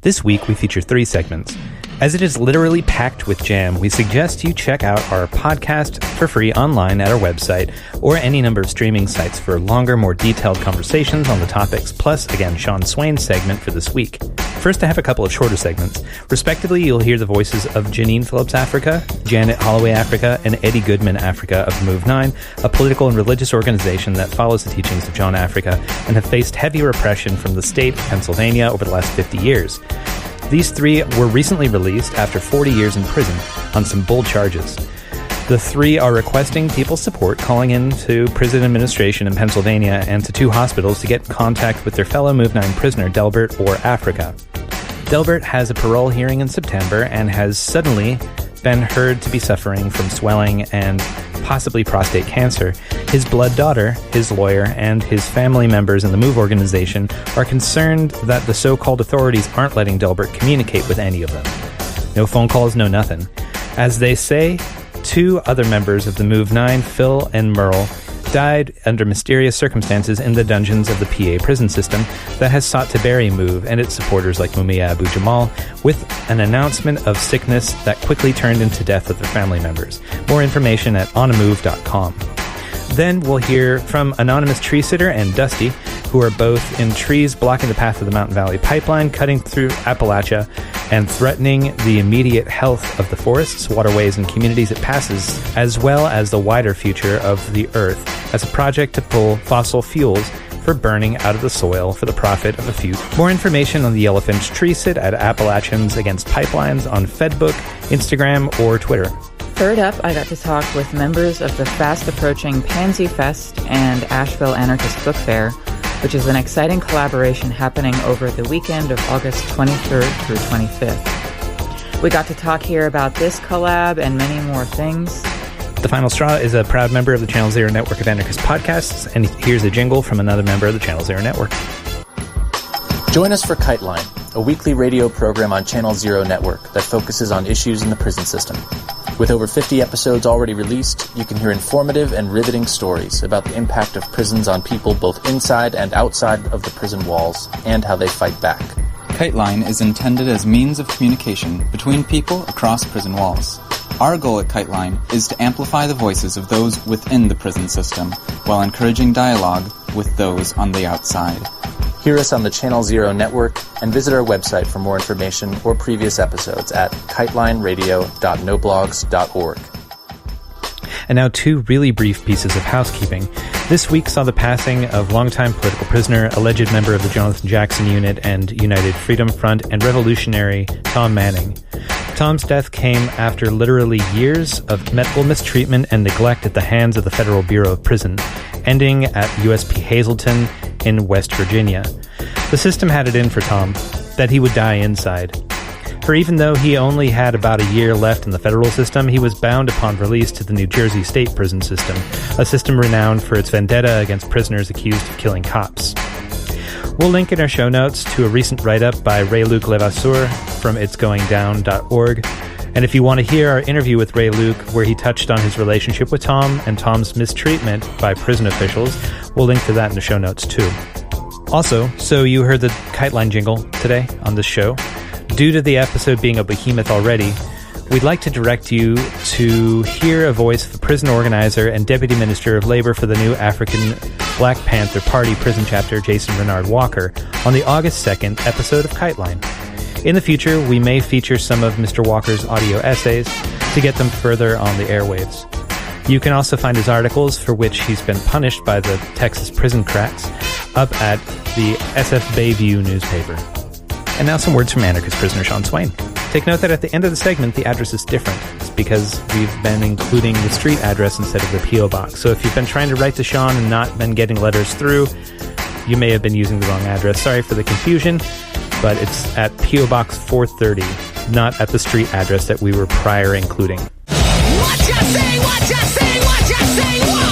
This week, we feature 3 segments. As it is literally packed with jam, we suggest you check out our podcast for free online at our website or any number of streaming sites for longer, more detailed conversations on the topics, plus, again, Sean Swain's segment for this week. First, I have a couple of shorter segments. Respectively, you'll hear the voices of Janine Phillips Africa, Janet Holloway Africa, and Eddie Goodman Africa of Move 9, a political and religious organization that follows the teachings of John Africa and have faced heavy repression from the state of Pennsylvania over the last 50 years. These 3 were recently released after 40 years in prison on some bold charges. The 3 are requesting people's support, calling in to prison administration in Pennsylvania and to 2 hospitals to get in contact with their fellow Move 9 prisoner, Delbert Orr Africa. Delbert has a parole hearing in September and has suddenly been heard to be suffering from swelling and possibly prostate cancer. His blood daughter, his lawyer, and his family members in the MOVE organization are concerned that the so-called authorities aren't letting Delbert communicate with any of them. No phone calls, no nothing. As they say, 2 other members of the MOVE 9, Phil and Merle, died under mysterious circumstances in the dungeons of the PA prison system that has sought to bury MOVE and its supporters like Mumia Abu-Jamal with an announcement of sickness that quickly turned into death of their family members. More information at onamove.com. Then we'll hear from Anonymous Tree Sitter and Dusty, who are both in trees blocking the path of the Mountain Valley Pipeline, cutting through Appalachia and threatening the immediate health of the forests, waterways, and communities it passes, as well as the wider future of the Earth as a project to pull fossil fuels for burning out of the soil for the profit of a few. More information on the Yellow Finch Tree Sit at Appalachians Against Pipelines on Fedbook, Instagram, or Twitter. Third up, I got to talk with members of the fast-approaching Pansy Fest and Asheville Anarchist Book Fair, which is an exciting collaboration happening over the weekend of August 23rd through 25th. We got to talk here about this collab and many more things. The Final Straw is a proud member of the Channel Zero network of anarchist podcasts, and here's a jingle from another member of the Channel Zero network. Join us for Kite Line, a weekly radio program on Channel Zero network that focuses on issues in the prison system. With over 50 episodes already released, you can hear informative and riveting stories about the impact of prisons on people both inside and outside of the prison walls, and how they fight back. Kite Line is intended as means of communication between people across prison walls. Our goal at Kite Line is to amplify the voices of those within the prison system, while encouraging dialogue with those on the outside. Hear us on the Channel Zero network and visit our website for more information or previous episodes at kitelineradio.noblogs.org. And now 2 really brief pieces of housekeeping. This week saw the passing of longtime political prisoner, alleged member of the Jonathan Jackson Unit and United Freedom Front, and revolutionary Tom Manning. Tom's death came after literally years of medical mistreatment and neglect at the hands of the Federal Bureau of Prison, ending at USP Hazleton in West Virginia. The system had it in for Tom that he would die inside. For even though he only had about a year left in the federal system, he was bound upon release to the New Jersey state prison system, a system renowned for its vendetta against prisoners accused of killing cops. We'll link in our show notes to a recent write-up by Ray-Luc Levasseur from itsgoingdown.org. And if you want to hear our interview with Ray-Luc, where he touched on his relationship with Tom and Tom's mistreatment by prison officials, we'll link to that in the show notes too. Also, so you heard the Kite Line jingle today on this show. Due to the episode being a behemoth already, we'd like to direct you to hear a voice of the prison organizer and Deputy Minister of Labor for the new African Black Panther Party prison chapter, Jason Renard Walker, on the August 2nd episode of Kite Line. In the future, we may feature some of Mr. Walker's audio essays to get them further on the airwaves. You can also find his articles, for which he's been punished by the Texas prison cracks, up at the SF Bayview newspaper. And now some words from anarchist prisoner Sean Swain. Take note that at the end of the segment, the address is different. It's because we've been including the street address instead of the P.O. box. So if you've been trying to write to Sean and not been getting letters through, you may have been using the wrong address. Sorry for the confusion, but it's at P.O. Box 430, not at the street address that we were prior including. What you say, what you say, what you say, what?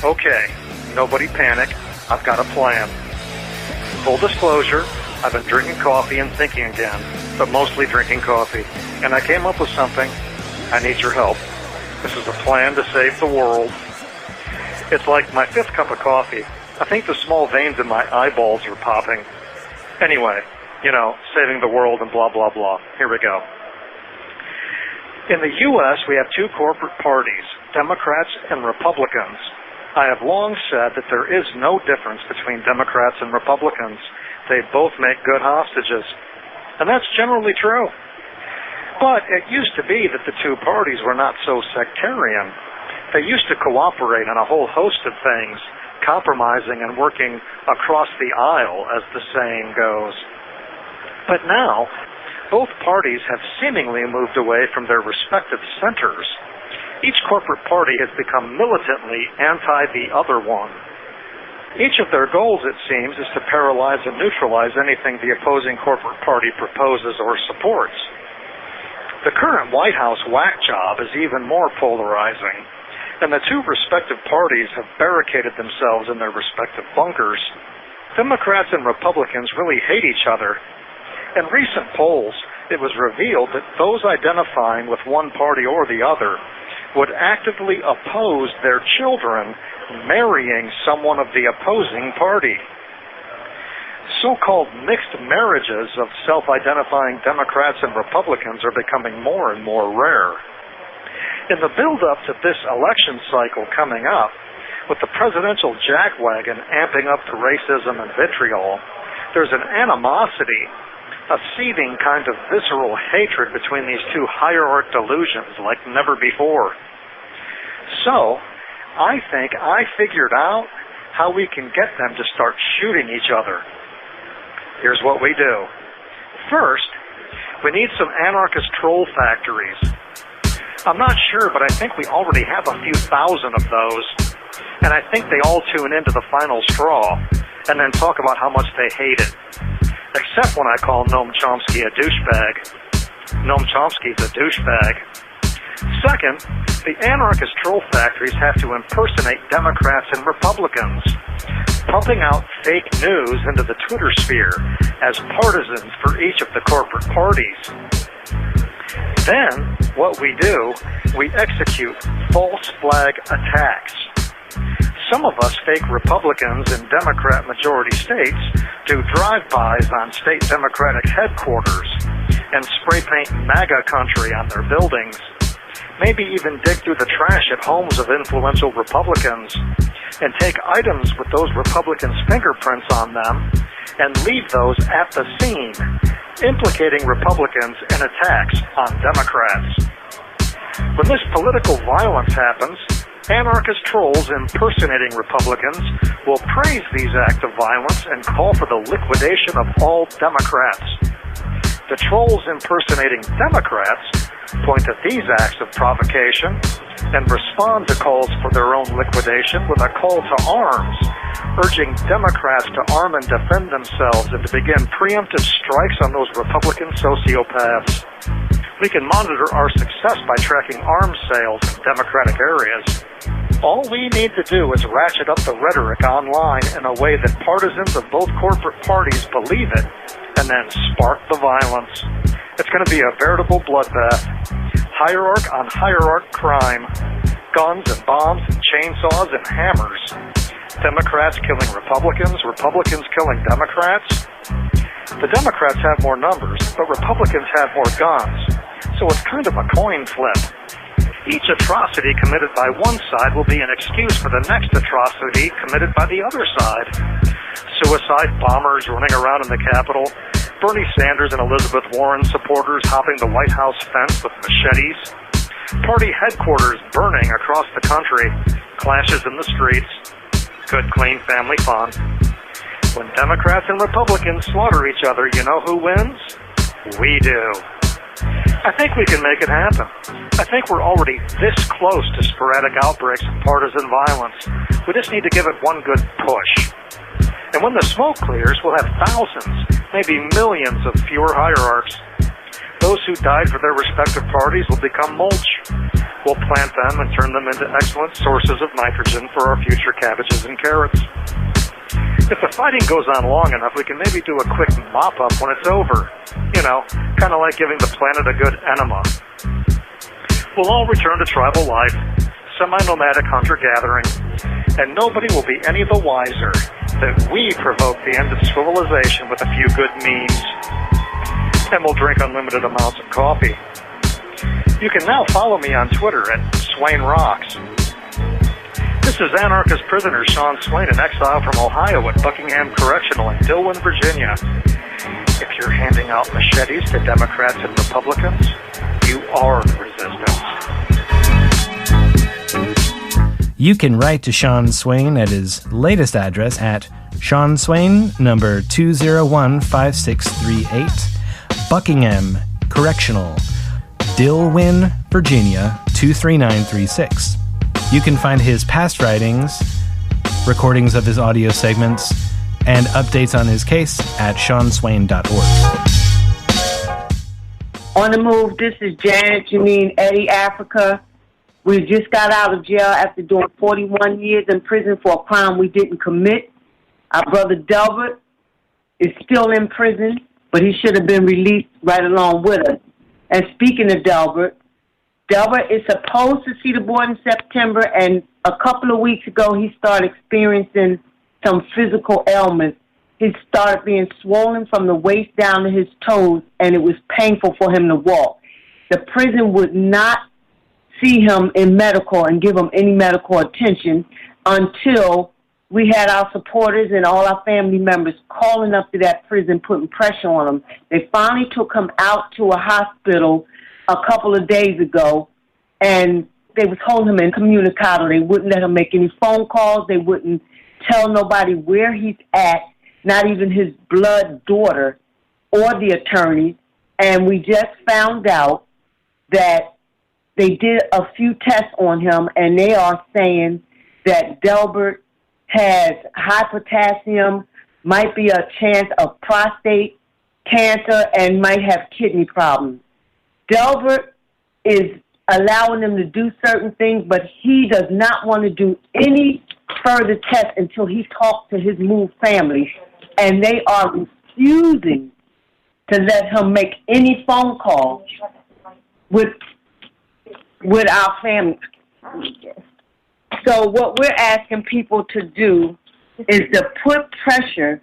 Okay, nobody panic. I've got a plan. Full disclosure, I've been drinking coffee and thinking again, but mostly drinking coffee. And I came up with something. I need your help. This is a plan to save the world. It's like my 5th cup of coffee, I think the small veins in my eyeballs are popping. Anyway, saving the world and blah, blah, blah. Here we go. In the U.S., we have two corporate parties, Democrats and Republicans. I have long said that there is no difference between Democrats and Republicans. They both make good hostages. And that's generally true. But it used to be that the two parties were not so sectarian. They used to cooperate on a whole host of things, compromising and working across the aisle, as the saying goes. But now, both parties have seemingly moved away from their respective centers. Each corporate party has become militantly anti the other one. Each of their goals, it seems, is to paralyze and neutralize anything the opposing corporate party proposes or supports. The current White House whack job is even more polarizing, and the two respective parties have barricaded themselves in their respective bunkers. Democrats and Republicans really hate each other. In recent polls, it was revealed that those identifying with one party or the other would actively oppose their children marrying someone of the opposing party. So-called mixed marriages of self-identifying Democrats and Republicans are becoming more and more rare. In the build-up to this election cycle coming up, with the presidential jackwagon amping up the racism and vitriol, there's an animosity, a seething kind of visceral hatred between these two hierarch delusions like never before. So, I think I figured out how we can get them to start shooting each other. Here's what we do. First, we need some anarchist troll factories. I'm not sure, but I think we already have a few thousand of those, and I think they all tune into the final straw and then talk about how much they hate it. Except when I call Noam Chomsky a douchebag. Noam Chomsky's a douchebag. Second, the anarchist troll factories have to impersonate Democrats and Republicans, pumping out fake news into the Twitter sphere as partisans for each of the corporate parties. Then, what we do, we execute false flag attacks. Some of us fake Republicans in Democrat-majority states do drive-bys on state Democratic headquarters and spray paint MAGA country on their buildings. Maybe even dig through the trash at homes of influential Republicans and take items with those Republicans' fingerprints on them and leave those at the scene, implicating Republicans in attacks on Democrats. When this political violence happens, anarchist trolls impersonating Republicans will praise these acts of violence and call for the liquidation of all Democrats. The trolls impersonating Democrats point at these acts of provocation and respond to calls for their own liquidation with a call to arms, urging Democrats to arm and defend themselves and to begin preemptive strikes on those Republican sociopaths. We can monitor our success by tracking arms sales in Democratic areas. All we need to do is ratchet up the rhetoric online in a way that partisans of both corporate parties believe it, and then spark the violence. It's going to be a veritable bloodbath. Hierarch on hierarch crime. Guns and bombs and chainsaws and hammers. Democrats killing Republicans, Republicans killing Democrats. The Democrats have more numbers, but Republicans have more guns. So it's kind of a coin flip. Each atrocity committed by one side will be an excuse for the next atrocity committed by the other side. Suicide bombers running around in the Capitol, Bernie Sanders and Elizabeth Warren supporters hopping the White House fence with machetes, party headquarters burning across the country, clashes in the streets. Good, clean family fun. When Democrats and Republicans slaughter each other, you know who wins? We do. I think we can make it happen. I think we're already this close to sporadic outbreaks of partisan violence. We just need to give it one good push. And when the smoke clears, we'll have thousands, maybe millions of fewer hierarchs. Those who died for their respective parties will become mulch. We'll plant them and turn them into excellent sources of nitrogen for our future cabbages and carrots. If the fighting goes on long enough, we can maybe do a quick mop-up when it's over. You know, kind of like giving the planet a good enema. We'll all return to tribal life, semi-nomadic hunter-gathering, and nobody will be any the wiser that we provoke the end of civilization with a few good memes, and we'll drink unlimited amounts of coffee. You can now follow me on Twitter at Swain Rocks. This is anarchist prisoner Sean Swain in exile from Ohio at Buckingham Correctional in Dillwyn, Virginia. If you're handing out machetes to Democrats and Republicans, you are the resistance. You can write to Sean Swain at his latest address at Sean Swain, number 2015638, Buckingham Correctional, Dillwyn, Virginia 23936. You can find his past writings, recordings of his audio segments, and updates on his case at SeanSwain.org. On the move, this is Janine Phillips Africa. We just got out of jail after doing 41 years in prison for a crime we didn't commit. Our brother Delbert is still in prison, but he should have been released right along with us. And speaking of Delbert is supposed to see the board in September, and a couple of weeks ago he started experiencing some physical ailments. He started being swollen from the waist down to his toes, and it was painful for him to walk. The prison would not see him in medical and give him any medical attention until we had our supporters and all our family members calling up to that prison, putting pressure on him. They finally took him out to a hospital a couple of days ago, and they was holding him incommunicado. They wouldn't let him make any phone calls. They wouldn't tell nobody where he's at, not even his blood daughter or the attorney. And we just found out that they did a few tests on him, and they are saying that Delbert has high potassium, might be a chance of prostate cancer, and might have kidney problems. Delbert is allowing them to do certain things, but he does not want to do any further tests until he talks to his moved family, and they are refusing to let him make any phone calls with our family. So what we're asking people to do is to put pressure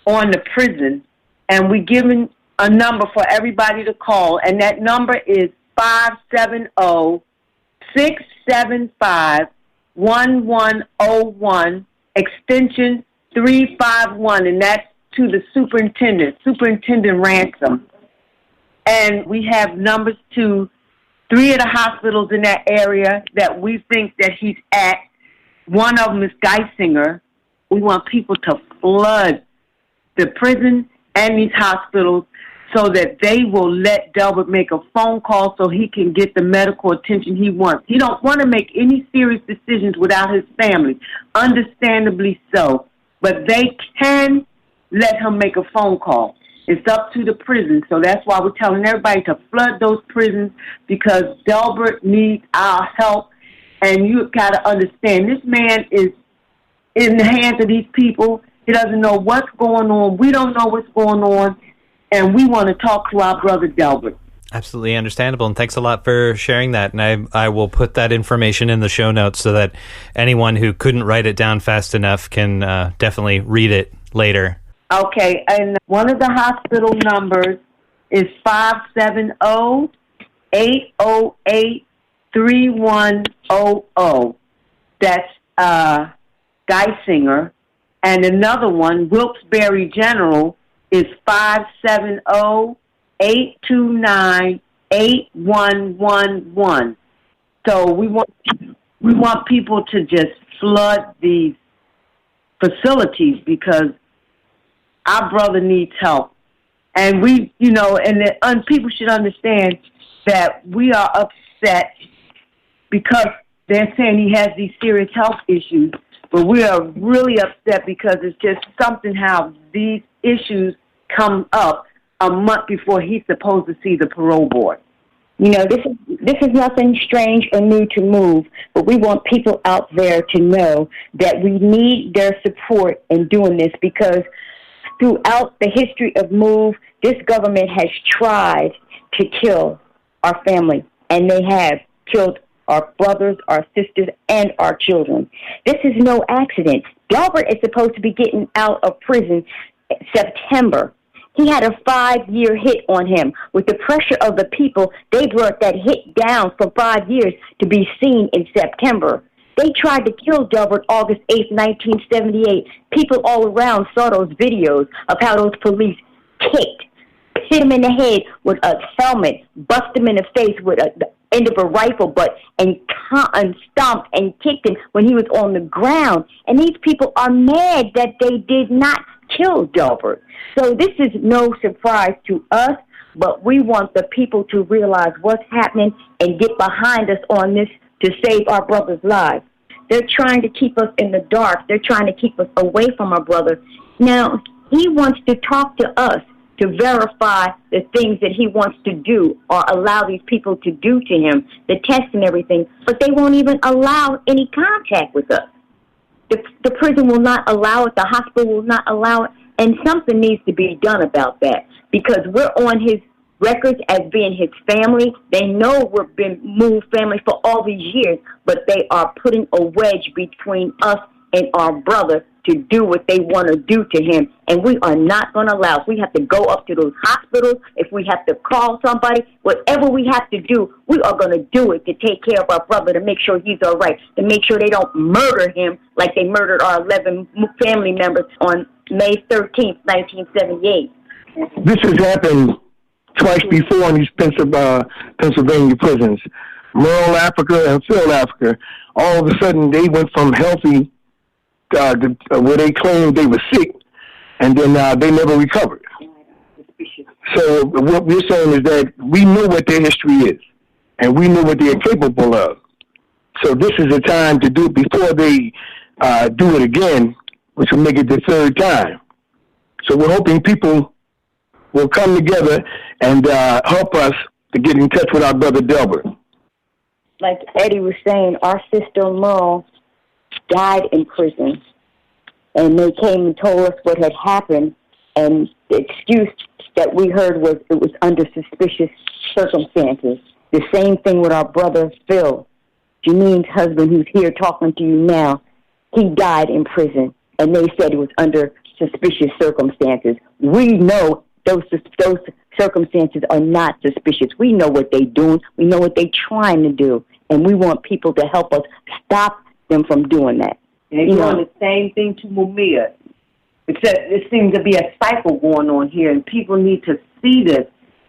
on the prison, and we're giving a number for everybody to call, and that number is 570-675-1101, extension 351, and that's to the Superintendent Ransom. And we have numbers to 3 of the hospitals in that area that we think that he's at. One of them is Geisinger. We want people to flood the prison and these hospitals so that they will let Delbert make a phone call so he can get the medical attention he wants. He don't want to make any serious decisions without his family, understandably so. But they can let him make a phone call. It's up to the prison, so that's why we're telling everybody to flood those prisons, because Delbert needs our help. And you got to understand, this man is in the hands of these people. He doesn't know what's going on. We don't know what's going on, and we want to talk to our brother Delbert. Absolutely understandable, and thanks a lot for sharing that. And I will put that information in the show notes so that anyone who couldn't write it down fast enough can definitely read it later. Okay, and one of the hospital numbers is 570-808-3100. That's Geisinger. And another one, Wilkes-Barre General, is 570-829-8111. So we want people to just flood these facilities because our brother needs help. And we, and people should understand that we are upset because they're saying he has these serious health issues, but we are really upset because it's just something how these issues come up a month before he's supposed to see the parole board. This is nothing strange or new to MOVE, but we want people out there to know that we need their support in doing this, because throughout the history of MOVE, this government has tried to kill our family, and they have killed our brothers, our sisters, and our children. This is no accident. Delbert is supposed to be getting out of prison September. He had a 5-year hit on him. With the pressure of the people, they brought that hit down for 5 years to be seen in September. They tried to kill Delbert August 8, 1978. People all around saw those videos of how those police kicked, hit him in the head with a helmet, bust him in the face with the end of a rifle butt, and stomped and kicked him when he was on the ground. And these people are mad that they did not kill Delbert. So this is no surprise to us, but we want the people to realize what's happening and get behind us on this to save our brother's lives. They're trying to keep us in the dark. They're trying to keep us away from our brother. Now, he wants to talk to us to verify the things that he wants to do or allow these people to do to him, the tests and everything, but they won't even allow any contact with us. The prison will not allow it. The hospital will not allow it. And something needs to be done about that because we're on his records as being his family. They know we've been moved family for all these years, but they are putting a wedge between us and our brother to do what they want to do to him. And we are not going to allow. If we have to go up to those hospitals, if we have to call somebody, whatever we have to do, we are going to do it to take care of our brother, to make sure he's all right, to make sure they don't murder him like they murdered our 11 family members on May 13th, 1978. This has happened twice before in these Pennsylvania prisons. Merle, Africa, and Phil, Africa. All of a sudden, they went from healthy where they claimed they were sick, and then they never recovered. So what we're saying is that we know what their history is, and we know what they're capable of. So this is a time to do it before they do it again, which will make it the third time. So we're hoping people will come together and help us to get in touch with our brother Delbert. Like Eddie was saying, our sister Merle died in prison, and they came and told us what had happened, and the excuse that we heard was it was under suspicious circumstances. The same thing with our brother Phil, Janine's husband, who's here talking to you now. He died in prison, and they said it was under suspicious circumstances. We know those circumstances are not suspicious. We know what they're doing. We know what they're trying to do, and we want people to help us stop them from doing that. And they're doing the same thing to Mumia. Except there seems to be a cycle going on here, and people need to see this.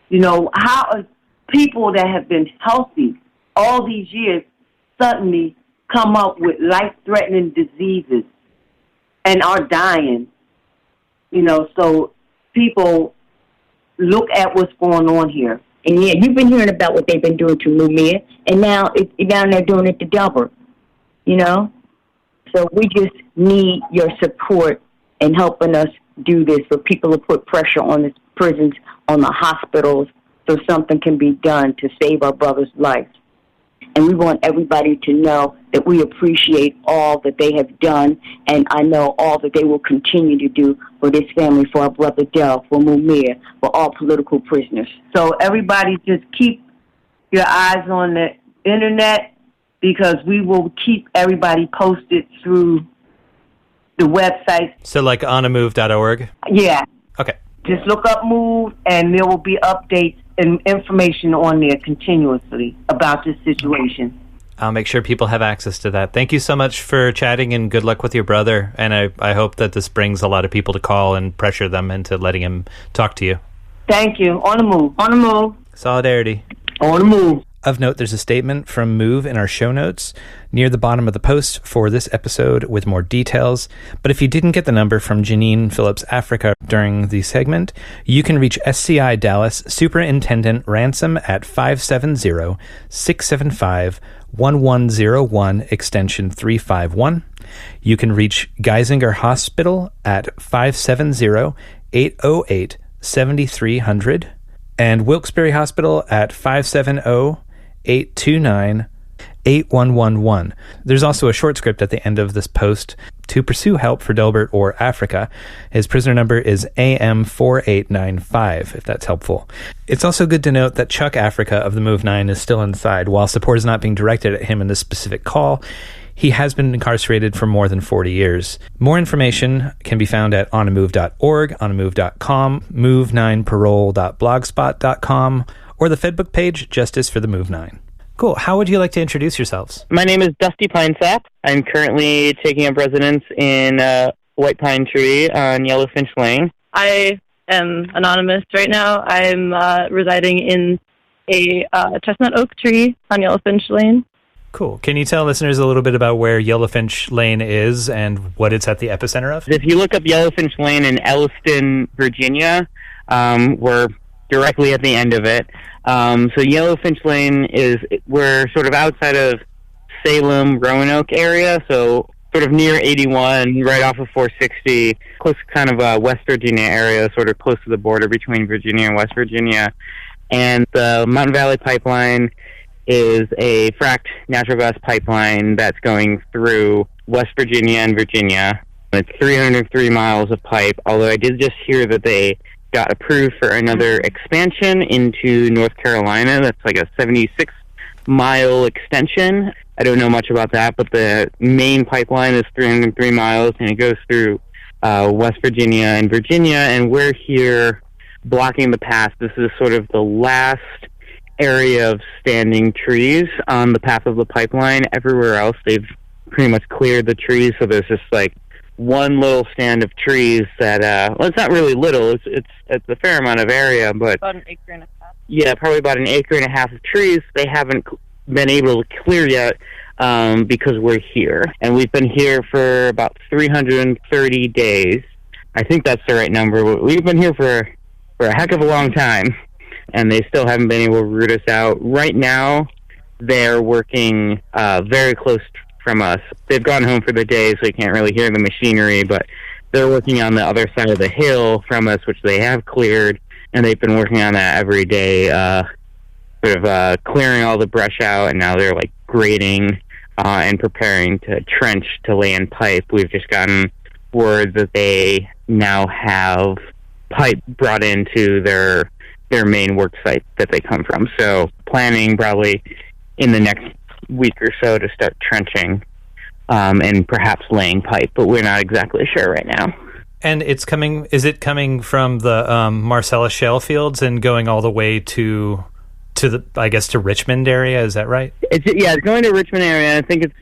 You know, how are people that have been healthy all these years suddenly come up with life-threatening diseases and are dying? You know, so people look at what's going on here. And yeah, you've been hearing about what they've been doing to Mumia, and now they're doing it to Delbert. You know? So we just need your support in helping us do this, for people to put pressure on the prisons, on the hospitals, so something can be done to save our brother's life. And we want everybody to know that we appreciate all that they have done, and I know all that they will continue to do for this family, for our brother Del, for Mumia, for all political prisoners. So everybody just keep your eyes on the internet, because we will keep everybody posted through the website. So like onamove.org? Yeah. Okay. Just look up Move, and there will be updates and information on there continuously about this situation. I'll make sure people have access to that. Thank you so much for chatting, and good luck with your brother. And I hope that this brings a lot of people to call and pressure them into letting him talk to you. Thank you. On the move. On the move. Solidarity. On the move. Of note, there's a statement from Move in our show notes near the bottom of the post for this episode with more details. But if you didn't get the number from Janine Phillips Africa during the segment, you can reach SCI Dallas Superintendent Ransom at 570-675-1101, extension 351. You can reach Geisinger Hospital at 570-808-7300, and Wilkes-Barre Hospital at 570-829-8299, 8111. There's also a short script at the end of this post to pursue help for Delbert Orr Africa. His prisoner number is AM4895, if that's helpful. It's also good to note that Chuck Africa of the Move 9 is still inside. While support is not being directed at him in this specific call, he has been incarcerated for more than 40 years. More information can be found at onamove.org, onamove.com, move9parole.blogspot.com, or the Fedbook page, Justice for the Move 9. Cool. How would you like to introduce yourselves? My name is Dusty Pinesap. I'm currently taking up residence in White Pine Tree on Yellow Finch Lane. I am anonymous right now. I'm residing in a chestnut oak tree on Yellow Finch Lane. Cool. Can you tell listeners a little bit about where Yellowfinch Lane is and what it's at the epicenter of? If you look up Yellowfinch Lane in Elliston, Virginia, we're directly at the end of it. So Yellowfinch Lane we're sort of outside of Salem, Roanoke area, so sort of near 81, right off of 460, close to kind of West Virginia area, sort of close to the border between Virginia and West Virginia. And the Mountain Valley Pipeline is a fracked natural gas pipeline that's going through West Virginia and Virginia. It's 303 miles of pipe, although I did just hear that they got approved for another expansion into North Carolina. That's like a 76-mile extension. I don't know much about that, but the main pipeline is 303 miles, and it goes through West Virginia and Virginia, and we're here blocking the path. This is sort of the last area of standing trees on the path of the pipeline. Everywhere else, they've pretty much cleared the trees, so there's just like one little stand of trees that, well, it's not really little, it's a fair amount of area, but about an acre and a half. Yeah, probably about an acre and a half of trees they haven't been able to clear yet because we're here. And we've been here for about 330 days. I think that's the right number. We've been here for a heck of a long time, and they still haven't been able to root us out. Right now, they're working very close from us. They've gone home for the day, so you can't really hear the machinery, but they're working on the other side of the hill from us, which they have cleared, and they've been working on that every day, sort of clearing all the brush out, and now they're like grading and preparing to trench to lay in pipe. We've just gotten word that they now have pipe brought into their main work site that they come from. So planning probably in the next week or so to start trenching and perhaps laying pipe, but we're not exactly sure right now. And is it coming from the Marcellus shale fields and going all the way to the, I guess, to Richmond area? Is that right? It's going to Richmond area. I think it's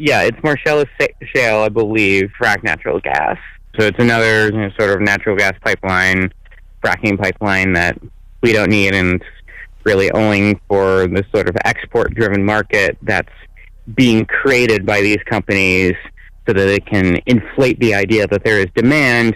Marcellus shale, I believe, fracked natural gas. So it's another sort of natural gas pipeline, fracking pipeline that we don't need, and it's really owing for this sort of export-driven market that's being created by these companies so that it can inflate the idea that there is demand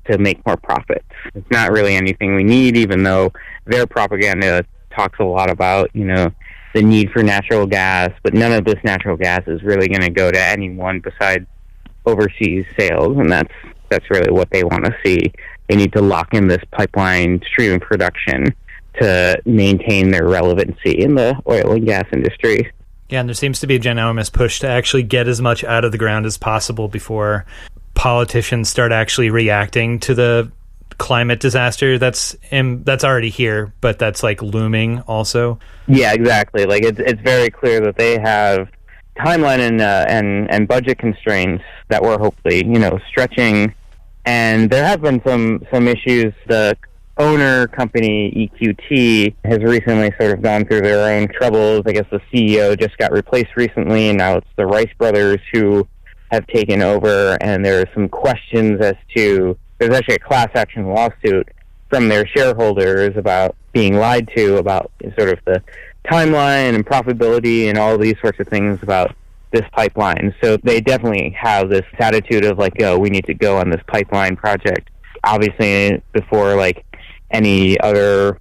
to make more profits. It's not really anything we need, even though their propaganda talks a lot about, the need for natural gas, but none of this natural gas is really going to go to anyone besides overseas sales, and that's really what they want to see. They need to lock in this pipeline stream of production to maintain their relevancy in the oil and gas industry. Yeah, and there seems to be a ginormous push to actually get as much out of the ground as possible before politicians start actually reacting to the climate disaster that's already here, but that's like looming also. Yeah, exactly. Like it's very clear that they have timeline and budget constraints that we're hopefully stretching, and there have been some issues. The owner company EQT has recently sort of gone through their own troubles. I guess the CEO just got replaced recently, and now it's the Rice brothers who have taken over, and there are some questions as to, there's actually a class action lawsuit from their shareholders about being lied to about sort of the timeline and profitability and all these sorts of things about this pipeline. So they definitely have this attitude of like, oh, we need to go on this pipeline project. Obviously, before like any other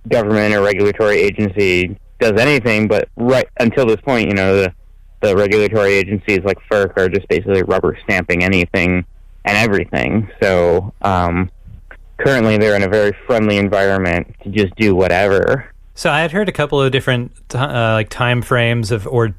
government or regulatory agency does anything, but right until this point, the regulatory agencies like FERC are just basically rubber stamping anything and everything. So currently they're in a very friendly environment to just do whatever. So I had heard a couple of different time frames of or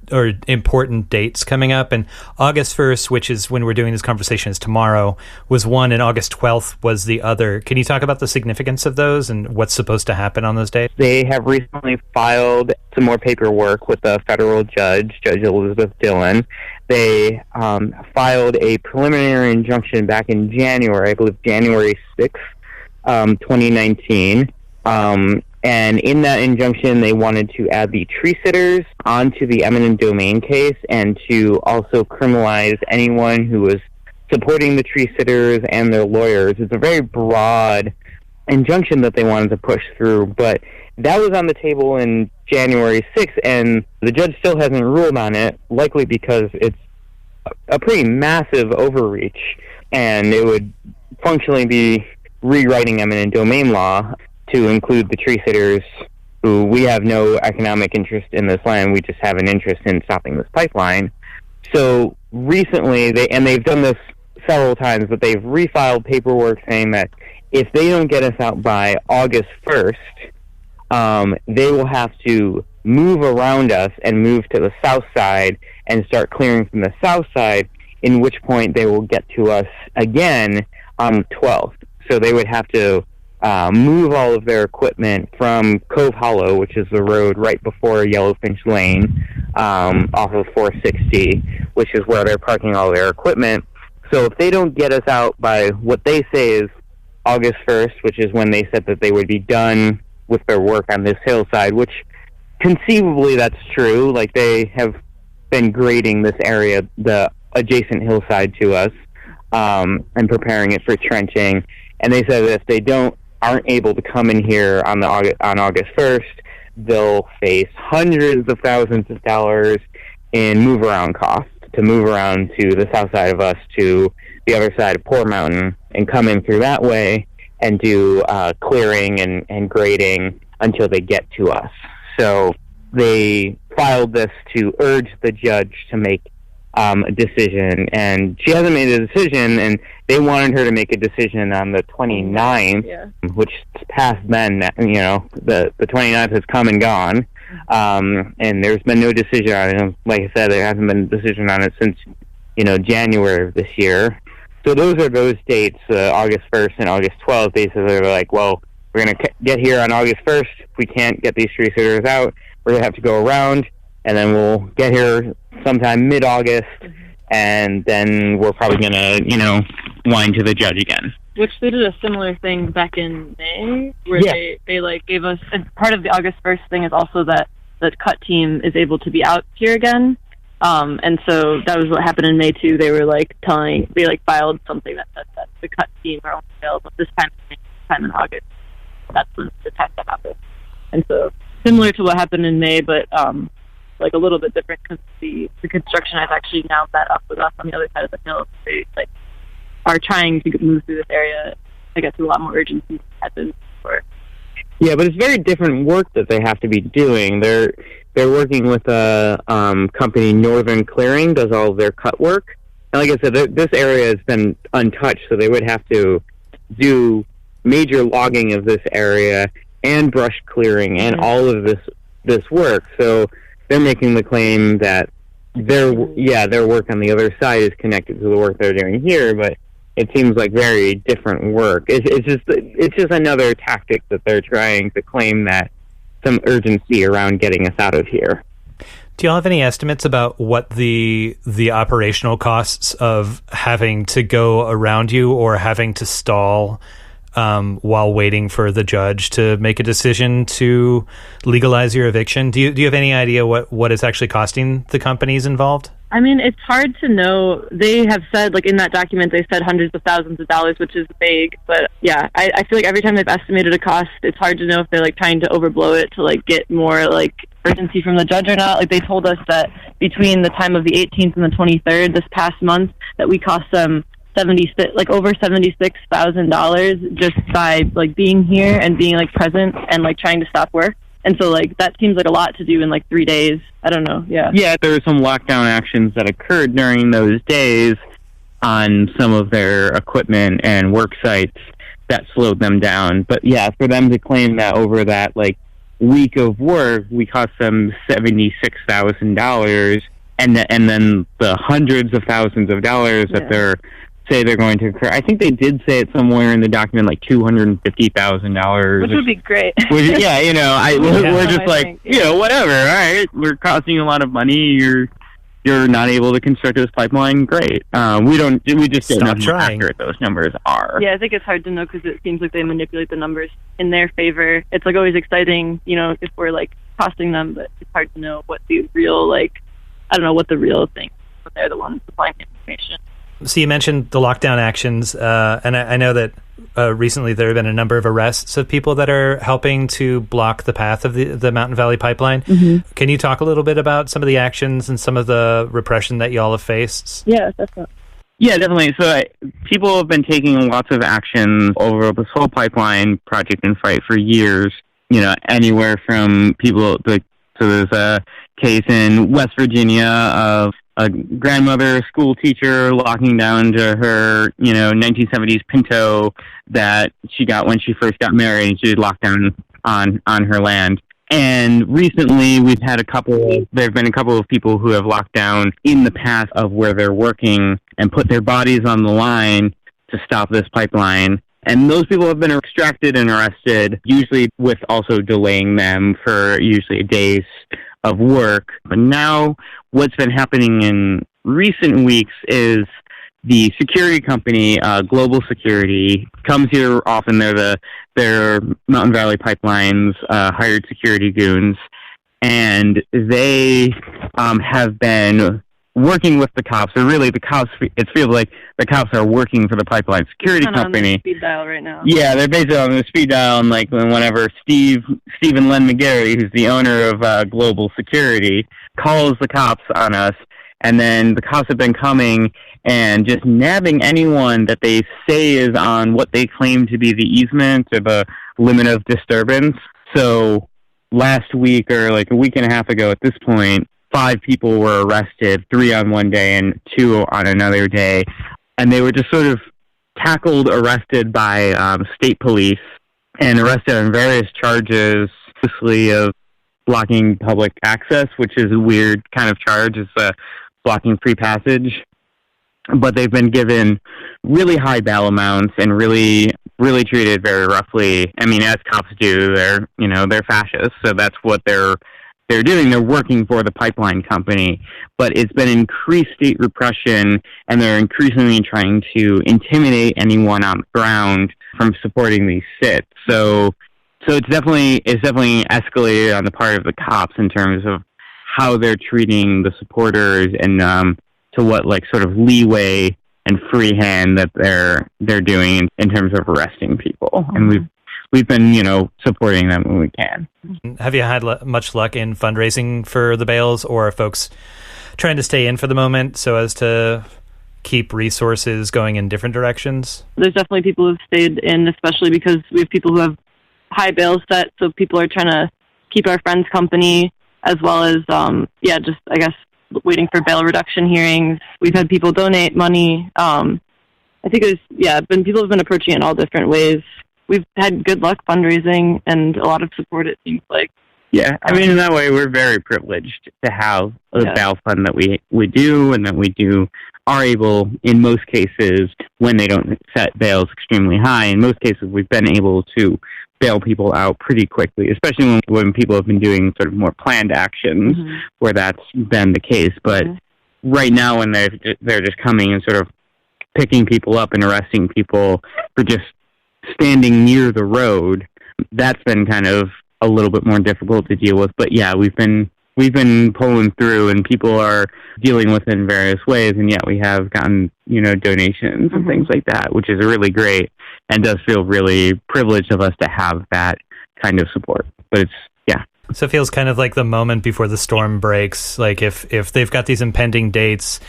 important dates coming up, and August 1st, which is when we're doing this conversation, is tomorrow, was one, and August 12th was the other. Can you talk about the significance of those and what's supposed to happen on those days? They have recently filed some more paperwork with a federal judge, Judge Elizabeth Dillon. They filed a preliminary injunction back in January, I believe January 6th, 2019. And in that injunction, they wanted to add the tree sitters onto the eminent domain case and to also criminalize anyone who was supporting the tree sitters and their lawyers. It's a very broad injunction that they wanted to push through, but that was on the table in January 6th, and the judge still hasn't ruled on it, likely because it's a pretty massive overreach, and it would functionally be rewriting eminent domain law to include the tree sitters, who we have no economic interest in this land. We just have an interest in stopping this pipeline. So recently, they've done this several times, but they've refiled paperwork saying that if they don't get us out by August 1st, they will have to move around us and move to the south side and start clearing from the south side, in which point they will get to us again on the 12th. So they would have to move all of their equipment from Cove Hollow, which is the road right before Yellow Finch Lane, off of 460, which is where they're parking all their equipment. So if they don't get us out by what they say is August 1st, which is when they said that they would be done with their work on this hillside, which conceivably that's true. Like, they have been grading this area, the adjacent hillside to us, and preparing it for trenching. And they said that if they aren't able to come in here on August 1st, they'll face hundreds of thousands of dollars in move-around costs to move around to the south side of us, to the other side of Poor Mountain, and come in through that way and do clearing and grading until they get to us. So they filed this to urge the judge to make a decision, and she hasn't made a decision, and they wanted her to make a decision on the 29th, which is past then. The 29th has come and gone, and there's been no decision on it. Like I said, there hasn't been a decision on it since, January of this year. So those are those dates, August 1st and August 12th. Basically, they're like, well, we're going to get here on August 1st. If we can't get these tree sitters out, we're going to have to go around, and then we'll get here sometime mid-August, and then we're probably going to, whine to the judge again. Which they did a similar thing back in May, where they gave us, and part of the August 1st thing is also that the cut team is able to be out here again. And so that was what happened in May too. They were they filed something that said that the cut team are only available this time in August. That's when the test that happened. And so similar to what happened in May, but a little bit different, because the construction has actually now met up with us on the other side of the hill. They are trying to move through this area, I guess, with a lot more urgency than had been before. Yeah, but it's very different work that they have to be doing. They're working with a company, Northern Clearing, does all of their cut work. And like I said, this area has been untouched, so they would have to do major logging of this area and brush clearing and all of this work. So they're making the claim that their work on the other side is connected to the work they're doing here, but it seems like very different work. It's just another tactic that they're trying to claim that some urgency around getting us out of here. Do y'all have any estimates about what the operational costs of having to go around you or having to stall while waiting for the judge to make a decision to legalize your eviction? Do you have any idea what it's actually costing the companies involved? I mean, it's hard to know. They have said, in that document, they said hundreds of thousands of dollars, which is vague. But yeah, I feel like every time they've estimated a cost, it's hard to know if they're trying to overblow it to get more urgency from the judge or not. They told us that between the time of the 18th and the 23rd this past month, that we cost them over $76,000 just by being here and being present and trying to stop work. And so that seems like a lot to do in 3 days. I don't know. Yeah, there were some lockdown actions that occurred during those days on some of their equipment and work sites that slowed them down. But yeah, for them to claim that over that week of work, we cost them $76,000, and then the hundreds of thousands of dollars that they're going to incur. I think they did say it somewhere in the document, like $250,000, which would be great. We're just like, whatever. All right, we're costing you a lot of money. You're not able to construct this pipeline. Great. We just don't know how accurate those numbers are. Yeah, I think it's hard to know because it seems like they manipulate the numbers in their favor. It's like always exciting, if we're like costing them, but it's hard to know what the real, what the real thing is. But they're the ones supplying the information. So you mentioned the lockdown actions, and I know that recently there have been a number of arrests of people that are helping to block the path of the Mountain Valley Pipeline. Mm-hmm. Can you talk a little bit about some of the actions and some of the repression that y'all have faced? Yeah, definitely. Yeah, definitely. So people have been taking lots of actions over this whole pipeline project and fight for years, anywhere from people so there's a case in West Virginia of a grandmother, school teacher, locking down to her, 1970s Pinto that she got when she first got married, and she locked down on her land. And recently, there have been a couple of people who have locked down in the path of where they're working and put their bodies on the line to stop this pipeline. And those people have been extracted and arrested, usually with also delaying them for usually a day's of work. But now what's been happening in recent weeks is the security company, Global Security, comes here often. They're Mountain Valley Pipeline's hired security goons, and they have been working with the cops, or really the cops, it feels like the cops are working for the pipeline security company. On the speed dial right now. Yeah, they're basically on the speed dial, and whenever Stephen Len McGarry, who's the owner of Global Security, calls the cops on us, and then the cops have been coming and just nabbing anyone that they say is on what they claim to be the easement or the limit of disturbance. So last week, or like a week and a half ago at this point, 5 people were arrested, 3 on one day and 2 on another day. And they were just sort of arrested by state police and arrested on various charges, mostly of blocking public access, which is a weird kind of charge. It's blocking free passage. But they've been given really high bail amounts and really, really treated very roughly. I mean, as cops do, they're fascists, so that's what they're doing. They're working for the pipeline company, but it's been increased state repression, and they're increasingly trying to intimidate anyone on the ground from supporting these sits. So it's definitely escalated on the part of the cops in terms of how they're treating the supporters and to what sort of leeway and free hand that they're doing in terms of arresting people. Mm-hmm. And we've been, supporting them when we can. Have you had much luck in fundraising for the bails, or are folks trying to stay in for the moment so as to keep resources going in different directions? There's definitely people who've stayed in, especially because we have people who have high bail set, so people are trying to keep our friends company, as well as, waiting for bail reduction hearings. We've had people donate money. I think people have been approaching it in all different ways. We've had good luck fundraising and a lot of support, it seems like. Yeah, I mean, in that way, we're very privileged to have a bail fund that we do, and that we are able, in most cases, when they don't set bails extremely high, in most cases, we've been able to bail people out pretty quickly, especially when people have been doing sort of more planned actions, mm-hmm. where that's been the case. But right now, when they're just coming and sort of picking people up and arresting people for just standing near the road, that's been kind of a little bit more difficult to deal with. But yeah, we've been pulling through, and people are dealing with it in various ways, and yet we have gotten donations and things like that, which is really great and does feel really privileged of us to have that kind of support. But so it feels kind of like the moment before the storm breaks. Like if they've got these impending dates,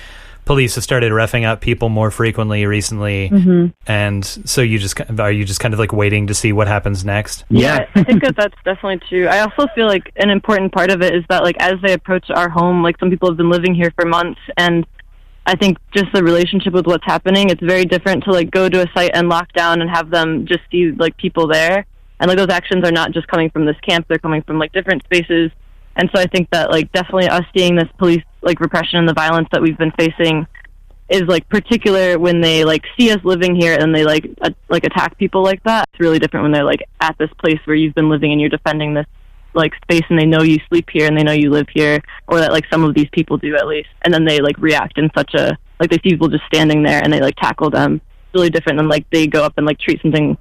police have started roughing up people more frequently recently, mm-hmm. and so are you just kind of like waiting to see what happens next? Yeah, I think that's definitely true. I also feel like an important part of it is that as they approach our home, some people have been living here for months, and I think just the relationship with what's happening, it's very different to go to a site and lock down and have them just see people there. And like those actions are not just coming from this camp, they're coming from like different spaces. And so I think that like definitely us seeing this police like repression and the violence that we've been facing is like particular when they like see us living here and they like attack people like that. It's really different when they're like at this place where you've been living and you're defending this like space and they know you sleep here and they know you live here, or that like some of these people do at least, and then they like react in such a like they see people just standing there and they like tackle them. It's really different than like they go up and like treat something